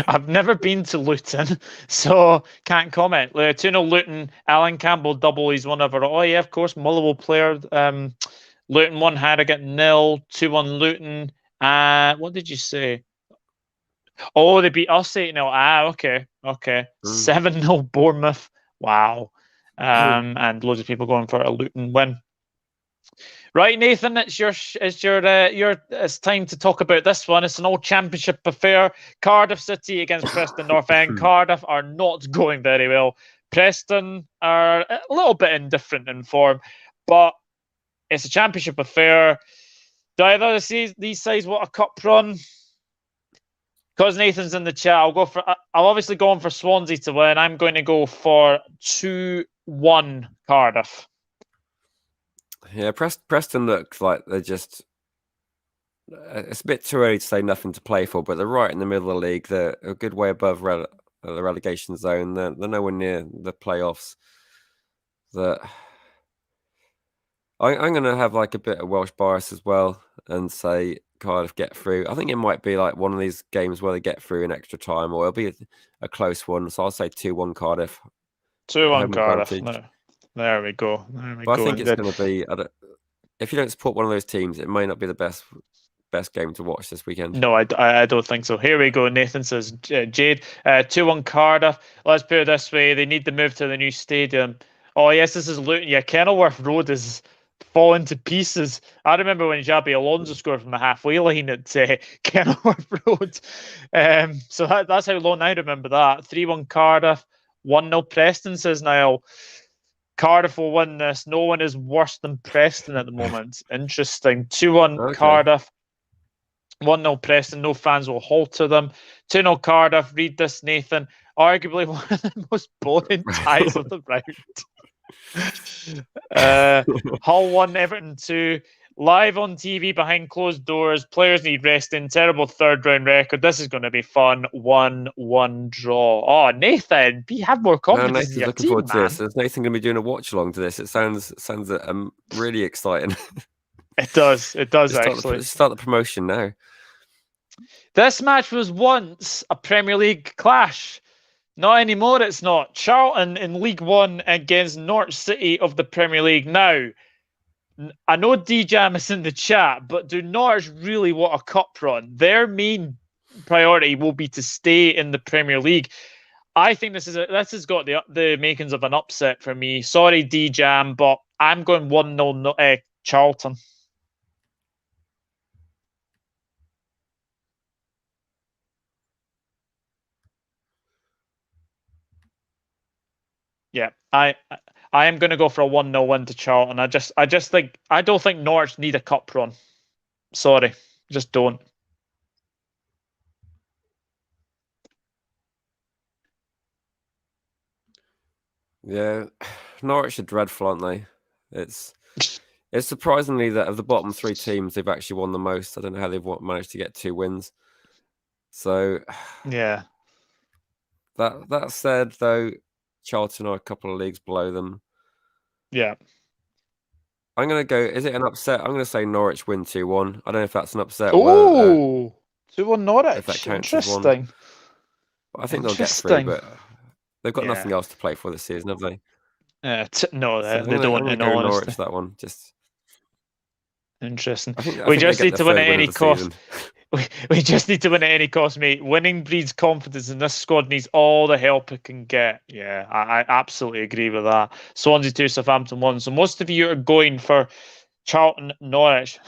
I've never been to Luton, so can't comment. 2-0 Luton, Alan Campbell double. He's one of our, of course, Motherwell player. Luton 1, Harrogate 0, 2-1 Luton. What did you say? Oh, they beat us 8-0. Okay. 7-0 Bournemouth. Wow. And loads of people going for a Luton win. Right, Nathan, it's time to talk about this one. It's an old Championship affair. Cardiff City against Preston North End. Cardiff are not going very well. Preston are a little bit indifferent in form, but it's a Championship affair. Do either of these sides want a cup run? Because Nathan's in the chat, I'll obviously go on for Swansea to win. I'm going to go for 2-1 Cardiff. Yeah, Preston looks like they're just. It's a bit too early to say nothing to play for, but they're right in the middle of the league. They're a good way above the relegation zone. They're nowhere near the playoffs. I'm going to have like a bit of Welsh bias as well and say Cardiff get through. I think it might be like one of these games where they get through in extra time, or it'll be a close one. So I'll say 2-1 Cardiff. 2-1 Cardiff. No. There we go. I think it's going to be. If you don't support one of those teams, it may not be the best game to watch this weekend. No, I don't think so. Here we go. Nathan says, Jade, 2-1 Cardiff. Let's put it this way. They need to move to the new stadium. Oh, yes, this is Luton. Yeah, Kenilworth Road is falling to pieces. I remember when Xabi Alonso scored from the halfway line at Kenilworth Road. So that's how long I remember that. 3-1 Cardiff. 1-0 Preston, says Niall. Cardiff will win this. No one is worse than Preston at the moment. Interesting. 2-1 Cardiff. 1-0 Preston. No fans will halter them. 2-0 Cardiff. Read this, Nathan. Arguably one of the most boring ties of the round. Hull 1, Everton 2. Live on TV behind closed doors. Players need resting. Terrible third round record. This is going to be fun. 1-1 draw. Oh, Nathan, have more confidence in your looking team, forward man. to this. Is Nathan going to be doing a watch along to this? It sounds really exciting. It does actually. Start the promotion now. This match was once a Premier League clash. Not anymore, it's not. Charlton in League One against Norwich City of the Premier League. Now, I know D-Jam is in the chat, but do Norwich really want a cup run? Their main priority will be to stay in the Premier League. I think this has got the makings of an upset for me. Sorry, D-Jam, but I'm going 1-0 Charlton. Yeah, I am going to go for a 1-0 win to Charlton. I just think I don't think Norwich need a cup run. Sorry, just don't. Yeah, Norwich are dreadful, aren't they? It's surprisingly that of the bottom 3 teams, they've actually won the most. I don't know how they've managed to get 2 wins. So yeah. That said, though, Charlton are a couple of leagues below them. Yeah. I'm going to go. Is it an upset? I'm going to say Norwich win 2-1. I don't know if that's an upset. Oh, 2-1 if Norwich. that counts as one. Interesting. I think they'll get through, but they've got nothing else to play for this season, have they? No, So they don't. I'm going to In go all Norwich honesty, that one. Just interesting. I think We they just get need the to win third at win any of the cost. season. We just need to win at any cost, mate. Winning breeds confidence, and this squad needs all the help it can get. Yeah, I absolutely agree with that. Swansea 2, Southampton 1. So most of you are going for Charlton Norwich.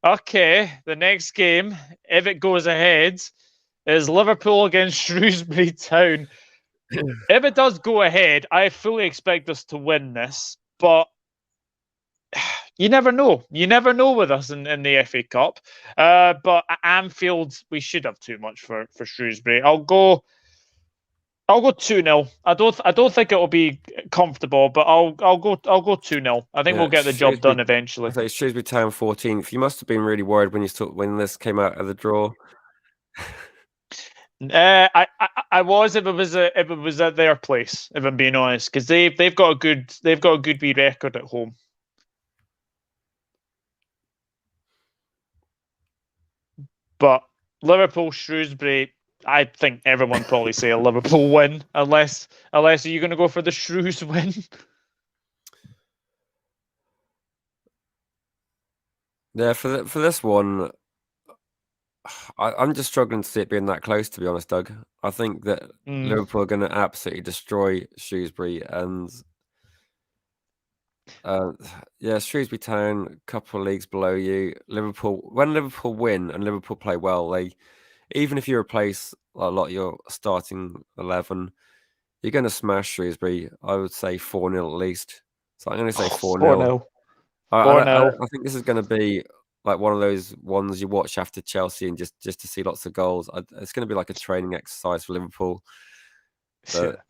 Okay, the next game, if it goes ahead, is Liverpool against Shrewsbury Town. If it does go ahead, I fully expect us to win this, but you never know. You never know with us in the FA Cup. But at Anfield, we should have too much for Shrewsbury. I'll go 2-0. I don't think it'll be comfortable, but I'll go 2-0. I think we'll get the job done eventually. I say Shrewsbury Town 14th. You must have been really worried when this came out of the draw. I was if it was at their place, if I'm being honest, because they've got a good wee record at home. But Liverpool, Shrewsbury, I think everyone probably say a Liverpool win, unless are you going to go for the Shrews win? Yeah, for this one, I'm just struggling to see it being that close, to be honest, Doug. I think that Liverpool are going to absolutely destroy Shrewsbury, and Shrewsbury Town, a couple of leagues below you. When Liverpool win and Liverpool play well, even if you replace a lot of your starting 11, you're going to smash Shrewsbury. I would say 4-0 at least. So I'm going to say 4-0. 4-0. I think this is going to be like one of those ones you watch after Chelsea and just to see lots of goals. It's going to be like a training exercise for Liverpool. But...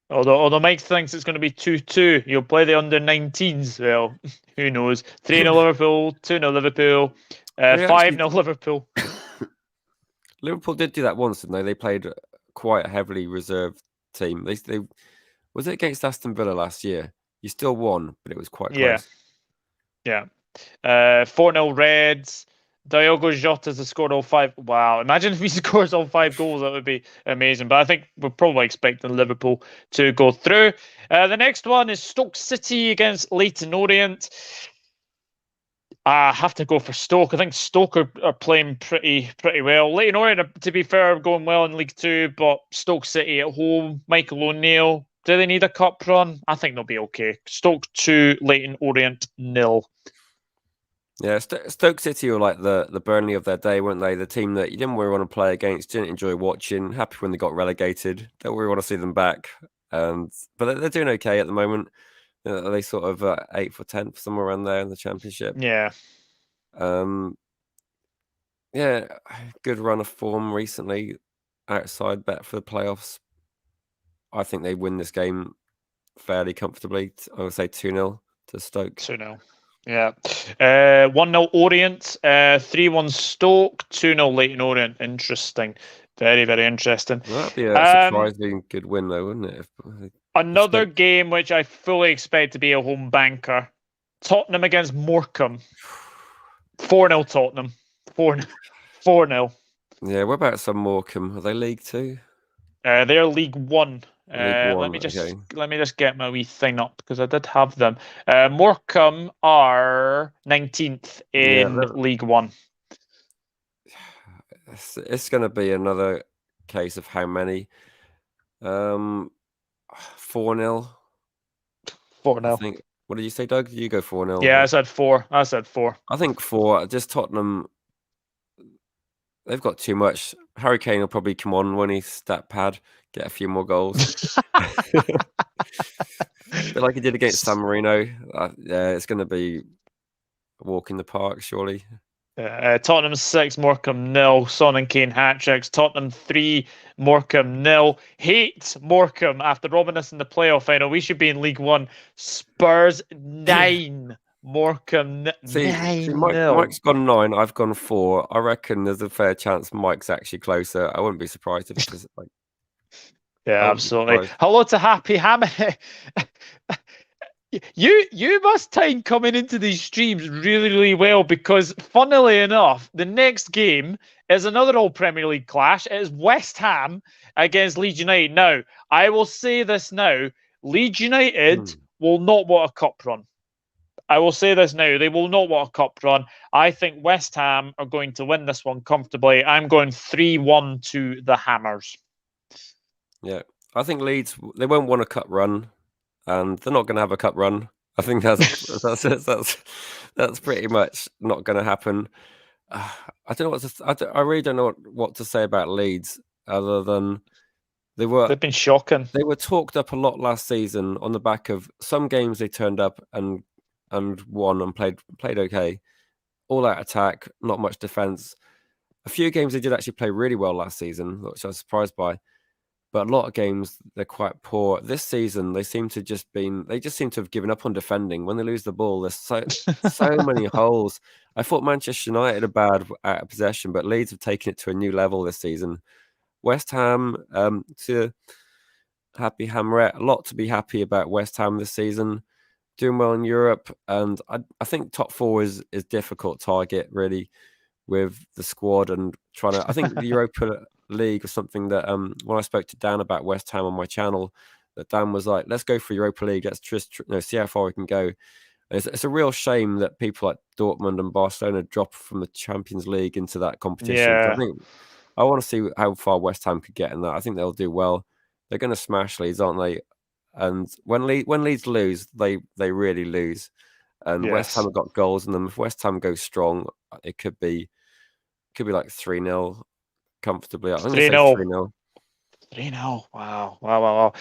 Although Mike thinks it's going to be 2-2. You'll play the under-19s. Well, who knows? 3-0 Liverpool, 2-0 Liverpool, 5-0 Liverpool. Liverpool did do that once, didn't they? They played quite a heavily reserved team. They was it against Aston Villa last year? You still won, but it was quite close. Yeah. 4-0 Reds. Diogo Jota's has scored all 5. Wow. Imagine if he scores all 5 goals. That would be amazing. But I think we're probably expecting Liverpool to go through. The next one is Stoke City against Leyton Orient. I have to go for Stoke. I think Stoke are playing pretty well. Leyton Orient, to be fair, are going well in League 2, but Stoke City at home, Michael O'Neill, do they need a cup run? I think they'll be okay. Stoke 2, Leyton Orient 0. Yeah, Stoke City were like the Burnley of their day, weren't they? The team that you didn't really want to play against, didn't enjoy watching, happy when they got relegated, don't really want to see them back. But they're doing okay at the moment. Are they sort of 8th or 10th, somewhere around there in the Championship? Yeah. Good run of form recently. Outside bet for the playoffs. I think they win this game fairly comfortably. I would say 2-0 to Stoke. 2-0. Yeah. 1-0 Orient, 3-1 Stoke, 2-0 Leyton Orient. Interesting. Very, very interesting. Well, that'd be a surprising good win, though, wouldn't it? Another game which I fully expect to be a home banker. Tottenham against Morecambe. 4-0 Tottenham. 4-0. Yeah, what about some Morecambe? Are they League 2? They're League 1. League 1. Let me just get my wee thing up because I did have them. Morecambe are 19th in League 1. It's going to be another case of how many. 4-0. 4-0. I think. What did you say, Doug? Did you go 4-0? Yeah, I said 4. I think 4. Just Tottenham. They've got too much. Harry Kane will probably come on when he's stat pad, get a few more goals. But like he did against San Marino, it's going to be a walk in the park, surely. Tottenham 6, Morecambe 0. Son and Kane hat-tricks. Tottenham 3, Morecambe 0. Hate Morecambe after robbing us in the playoff final. We should be in League 1. Spurs 9. Morecambe 9. Mike's gone 9. I've gone 4. I reckon there's a fair chance Mike's actually closer. I wouldn't be surprised if it's like. Yeah, absolutely. Hello to Happy Hammer. You must time coming into these streams really, really well because, funnily enough, the next game is another old Premier League clash. It is West Ham against Leeds United. Now, I will say this now. Leeds United will not want a cup run. I will say this now. They will not want a cup run. I think West Ham are going to win this one comfortably. I'm going 3-1 to the Hammers. Yeah. I think Leeds, they won't want a cup run, and they're not going to have a cup run. I think that's pretty much not going to happen. I don't know I really don't know what to say about Leeds other than they've been shocking. They were talked up a lot last season on the back of some games they turned up and won and played okay. All out attack, not much defense. A few games they did actually play really well last season, which I was surprised by. But a lot of games they're quite poor. This season they seem to have given up on defending. When they lose the ball, there's so many holes. I thought Manchester United are bad out of possession, but Leeds have taken it to a new level this season. West Ham, to happy Hamret, a lot to be happy about West Ham this season. Doing well in Europe, and I think top four is difficult target really with the squad and trying to. I think the Europa League or something that when I spoke to Dan about West Ham on my channel, that Dan was like, let's go for Europa League, let's just see how far we can go. It's a real shame that people like Dortmund and Barcelona drop from the Champions League into that competition. Yeah. I want to see how far West Ham could get in that. I think they'll do well. They're going to smash Leeds, aren't they? And when Leeds lose, they really lose. And Yes. West Ham have got goals in them. If West Ham goes strong, it could be like 3-0 comfortably. I'm going to say 3-0. 3-0. Wow.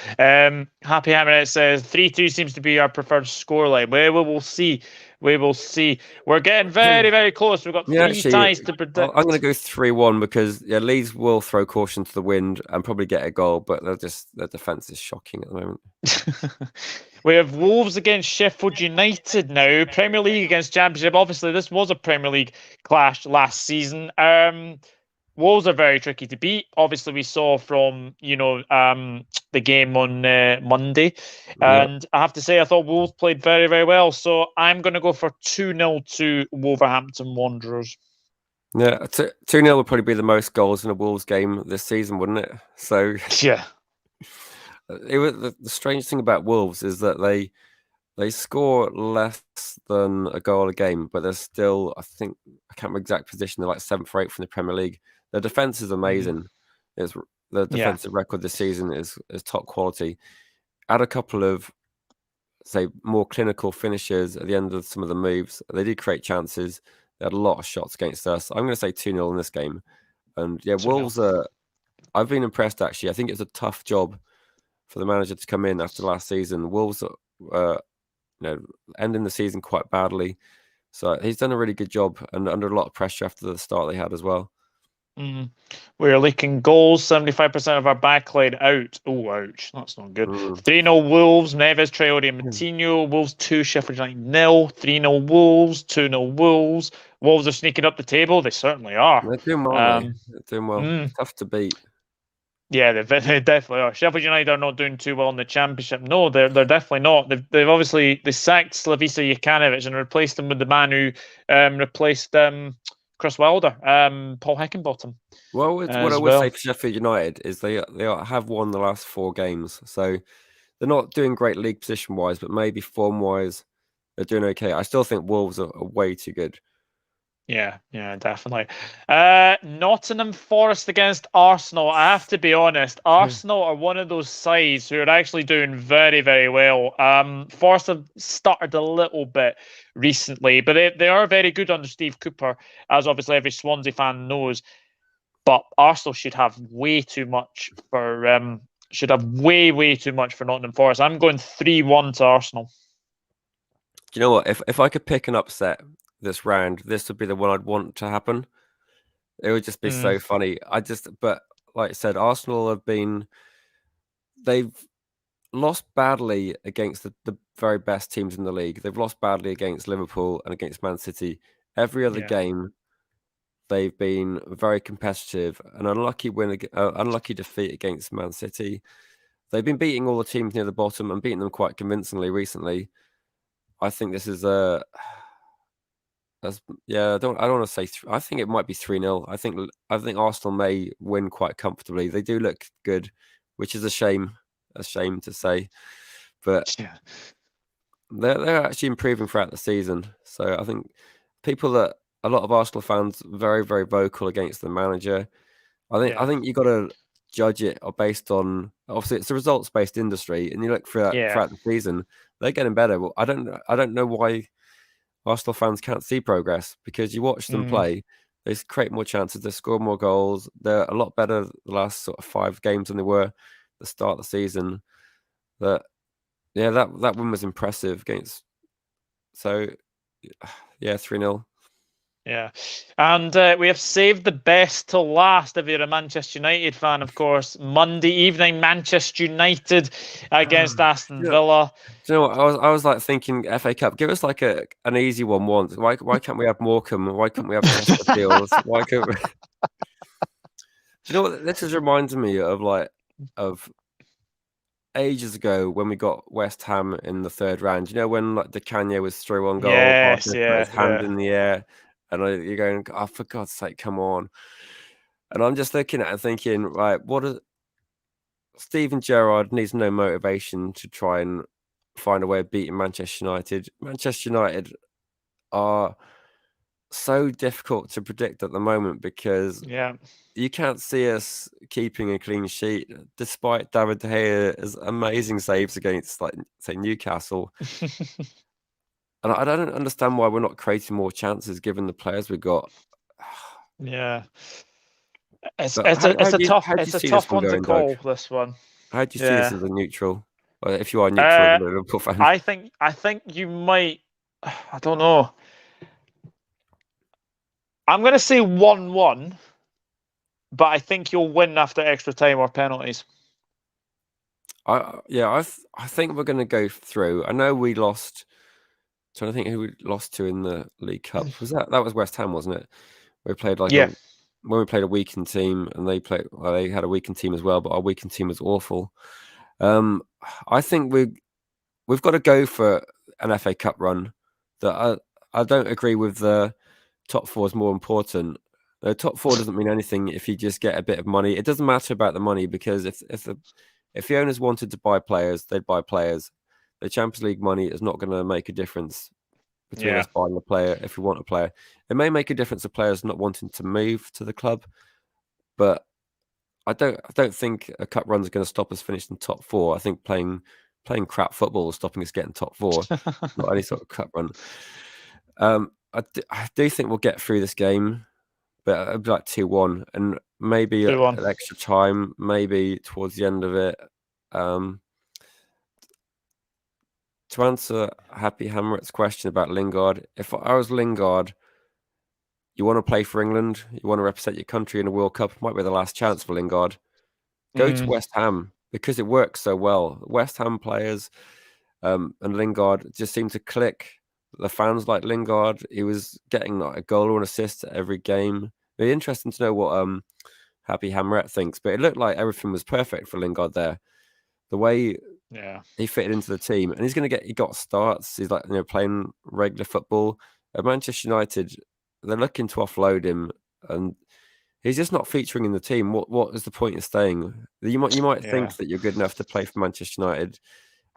Happy Emirates says 3-2 seems to be our preferred scoreline. We will see. We're getting very, very close. We've got three ties to predict. I'm going to go 3-1 because Leeds will throw caution to the wind and probably get a goal, but their defence is shocking at the moment. We have Wolves against Sheffield United now. Premier League against Championship. Obviously, this was a Premier League clash last season. Wolves are very tricky to beat. Obviously, we saw from the game on Monday, and I have to say I thought Wolves played very, very well. So I'm going to go for 2-0 to Wolverhampton Wanderers. Yeah, 2-0 would probably be the most goals in a Wolves game this season, wouldn't it? So yeah, the strange thing about Wolves is that they score less than a goal a game, but they're still, I can't remember exact position, they're like 7th or 8th in the Premier League. Their defense is amazing. The defensive record this season is top quality. Add a couple of, say, more clinical finishes at the end of some of the moves. They did create chances. They had a lot of shots against us. I'm going to say 2-0 in this game. And Wolves are, I've been impressed actually. I think it's a tough job for the manager to come in after last season. Wolves ending the season quite badly. So he's done a really good job and under a lot of pressure after the start they had as well. We're leaking goals, 75% of our backline out. Oh, ouch. That's not good. 3-0 Wolves, Neves, Traore, and Moutinho. Wolves 2, Sheffield United 0. 3-0 Wolves, 2-0 Wolves. Wolves are sneaking up the table. They certainly are. They're doing well, They're doing well. Tough to beat. Yeah, they definitely are. Sheffield United are not doing too well in the Championship. No, they're definitely not. They've obviously sacked Slavica Jokanovic and replaced him with the man who replaced Chris Wilder, Paul Heckingbottom. Well, what I would say for Sheffield United is they have won the last 4 games, so they're not doing great league position wise, but maybe form wise they're doing okay. I still think Wolves are way too good. Yeah, definitely. Nottingham Forest against Arsenal. I have to be honest, Arsenal are one of those sides who are actually doing very, very well. Forest have stuttered a little bit recently, but they are very good under Steve Cooper, as obviously every Swansea fan knows. But Arsenal should have way too much for way too much for Nottingham Forest. I'm going 3-1 to Arsenal. Do you know what? If I could pick an upset this round, this would be the one I'd want to happen. It would just be so funny. But like I said, Arsenal they've lost badly against the very best teams in the league. They've lost badly against Liverpool and against Man City. Every other game, they've been very competitive. An unlucky defeat against Man City. They've been beating all the teams near the bottom and beating them quite convincingly recently. I think this is I don't want to say. I think it might be 3-0. I think Arsenal may win quite comfortably. They do look good, which is a shame. A shame to say, but Yeah. they're actually improving throughout the season. So I think a lot of Arsenal fans very, very vocal against the manager. I think you got to judge it based on, obviously it's a results based industry, and you look throughout the season, they're getting better. Well, I don't know why Arsenal fans can't see progress, because you watch them play, they create more chances, they score more goals, they're a lot better the last sort of 5 games than they were at the start of the season. That win was impressive against. So yeah, 3-0. Yeah. And we have saved the best till last if you're a Manchester United fan, of course. Monday evening, Manchester United against Aston Villa. Do you know what? I was like thinking FA Cup, give us like an easy one once. Why can't we have Morecambe? Why can't we have Chesterfield? Why can't we... Do you know what? This is reminding me of ages ago when we got West Ham in the 3rd round. You know, when like De Canio was through on goal, Yes, Barkley put his hand in the air, and you're going, oh, for God's sake, come on. And I'm just looking at it and thinking, right, Steven Gerrard needs no motivation to try and find a way of beating Manchester United. Manchester United are so difficult to predict at the moment, because you can't see us keeping a clean sheet, despite David De Gea's amazing saves against, like, say, Newcastle. And I don't understand why we're not creating more chances given the players we've got. Yeah. It's a tough one to call, this one. How do you see this as a neutral? Or if you are neutral, Liverpool fan? I think you might. I don't know. I'm going to say 1-1, but I think you'll win after extra time or penalties. I think we're going to go through. I know we lost. Trying to think who we lost to in the League Cup. That was West Ham, wasn't it? We played when we played a weakened team, and they had a weakened team as well, but our weakened team was awful. I think we've got to go for an FA Cup run. That I don't agree with the top 4 is more important. The top 4 doesn't mean anything if you just get a bit of money. It doesn't matter about the money, because if the owners wanted to buy players, they'd buy players. The Champions League money is not going to make a difference between us buying a player if we want a player. It may make a difference to players not wanting to move to the club, but I don't think a cup run is going to stop us finishing top 4. I think playing crap football is stopping us getting top 4, not any sort of cup run. I do think we'll get through this game, but it'll be like 2-1, and maybe an extra time, maybe towards the end of it. To answer Happy Hammeret's question about Lingard, if I was Lingard, you want to play for England, you want to represent your country in a World Cup, it might be the last chance for Lingard. Go to West Ham, because it works so well. West Ham players and Lingard just seem to click. The fans like Lingard. He was getting like a goal or an assist every game. It'd be interesting to know what Happy Hamret thinks, but it looked like everything was perfect for Lingard there. The way he fitted into the team, and he got starts. He's like, playing regular football. At Manchester United, they're looking to offload him, and he's just not featuring in the team. What is the point of staying? You might think that you're good enough to play for Manchester United,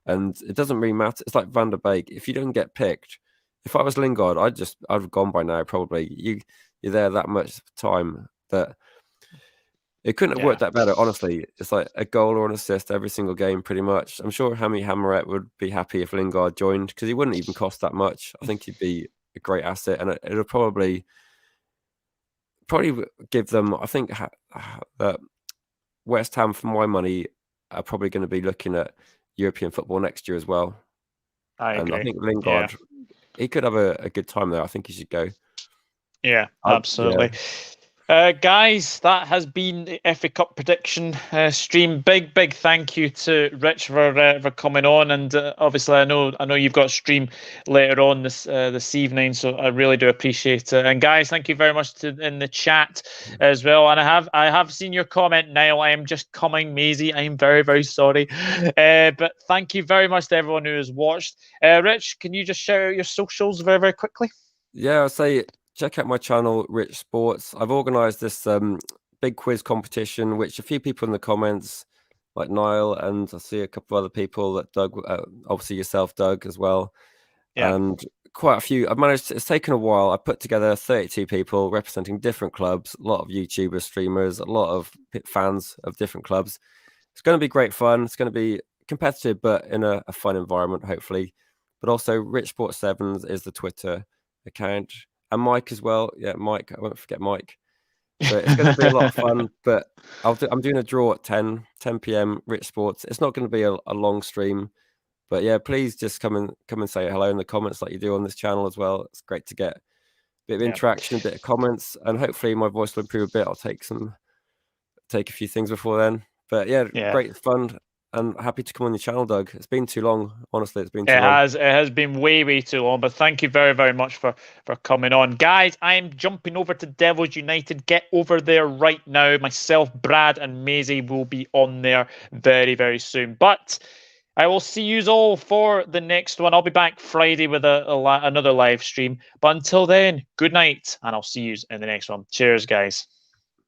and it doesn't really matter. It's like Van der Beek. If you don't get picked, if I was Lingard, I'd have gone by now. Probably you're there that much time that it couldn't have worked that better. Honestly, it's like a goal or an assist every single game, pretty much. I'm sure Hammy Hammerett would be happy if Lingard joined, because he wouldn't even cost that much. I think he'd be a great asset, and it'll probably give them. I think that West Ham, for my money, are probably going to be looking at European football next year as well. I agree. I think Lingard, he could have a good time there. I think he should go. Yeah, absolutely. Guys, that has been the FA Cup prediction stream. Big thank you to Rich for coming on, and obviously I know you've got a stream later on this evening, so I really do appreciate it. And guys, thank you very much in the chat as well. And I have seen your comment, Niall. I am just coming, Maisie. I am very sorry, but thank you very much to everyone who has watched. Rich, can you just shout out your socials very quickly? Yeah, I'd say check out my channel, Rich Sports. I've organised this big quiz competition, which a few people in the comments, like Niall, and I see a couple of other people that Doug, obviously yourself, Doug, as well, and quite a few. I've managed. It's taken a while. I put together 32 people representing different clubs, a lot of YouTubers, streamers, a lot of fans of different clubs. It's going to be great fun. It's going to be competitive, but in a fun environment, hopefully. But also, Rich Sports Sevens is the Twitter account, and Mike as well. Yeah, Mike. I won't forget Mike. So it's going to be a lot of fun. But I'm doing a draw at 10 p.m. Rich Sports. It's not going to be a long stream, but yeah, please just come and say hello in the comments like you do on this channel as well. It's great to get a bit of interaction, a bit of comments, and hopefully my voice will improve a bit. I'll take a few things before then. But yeah, great fun. And happy to come on your channel, Doug. It's been too long. Honestly, it's been too long. It has been way too long. But thank you very, very much for coming on. Guys, I am jumping over to Devils United. Get over there right now. Myself, Brad, and Maisie will be on there very, very soon. But I will see you all for the next one. I'll be back Friday with another live stream. But until then, good night, and I'll see you in the next one. Cheers, guys.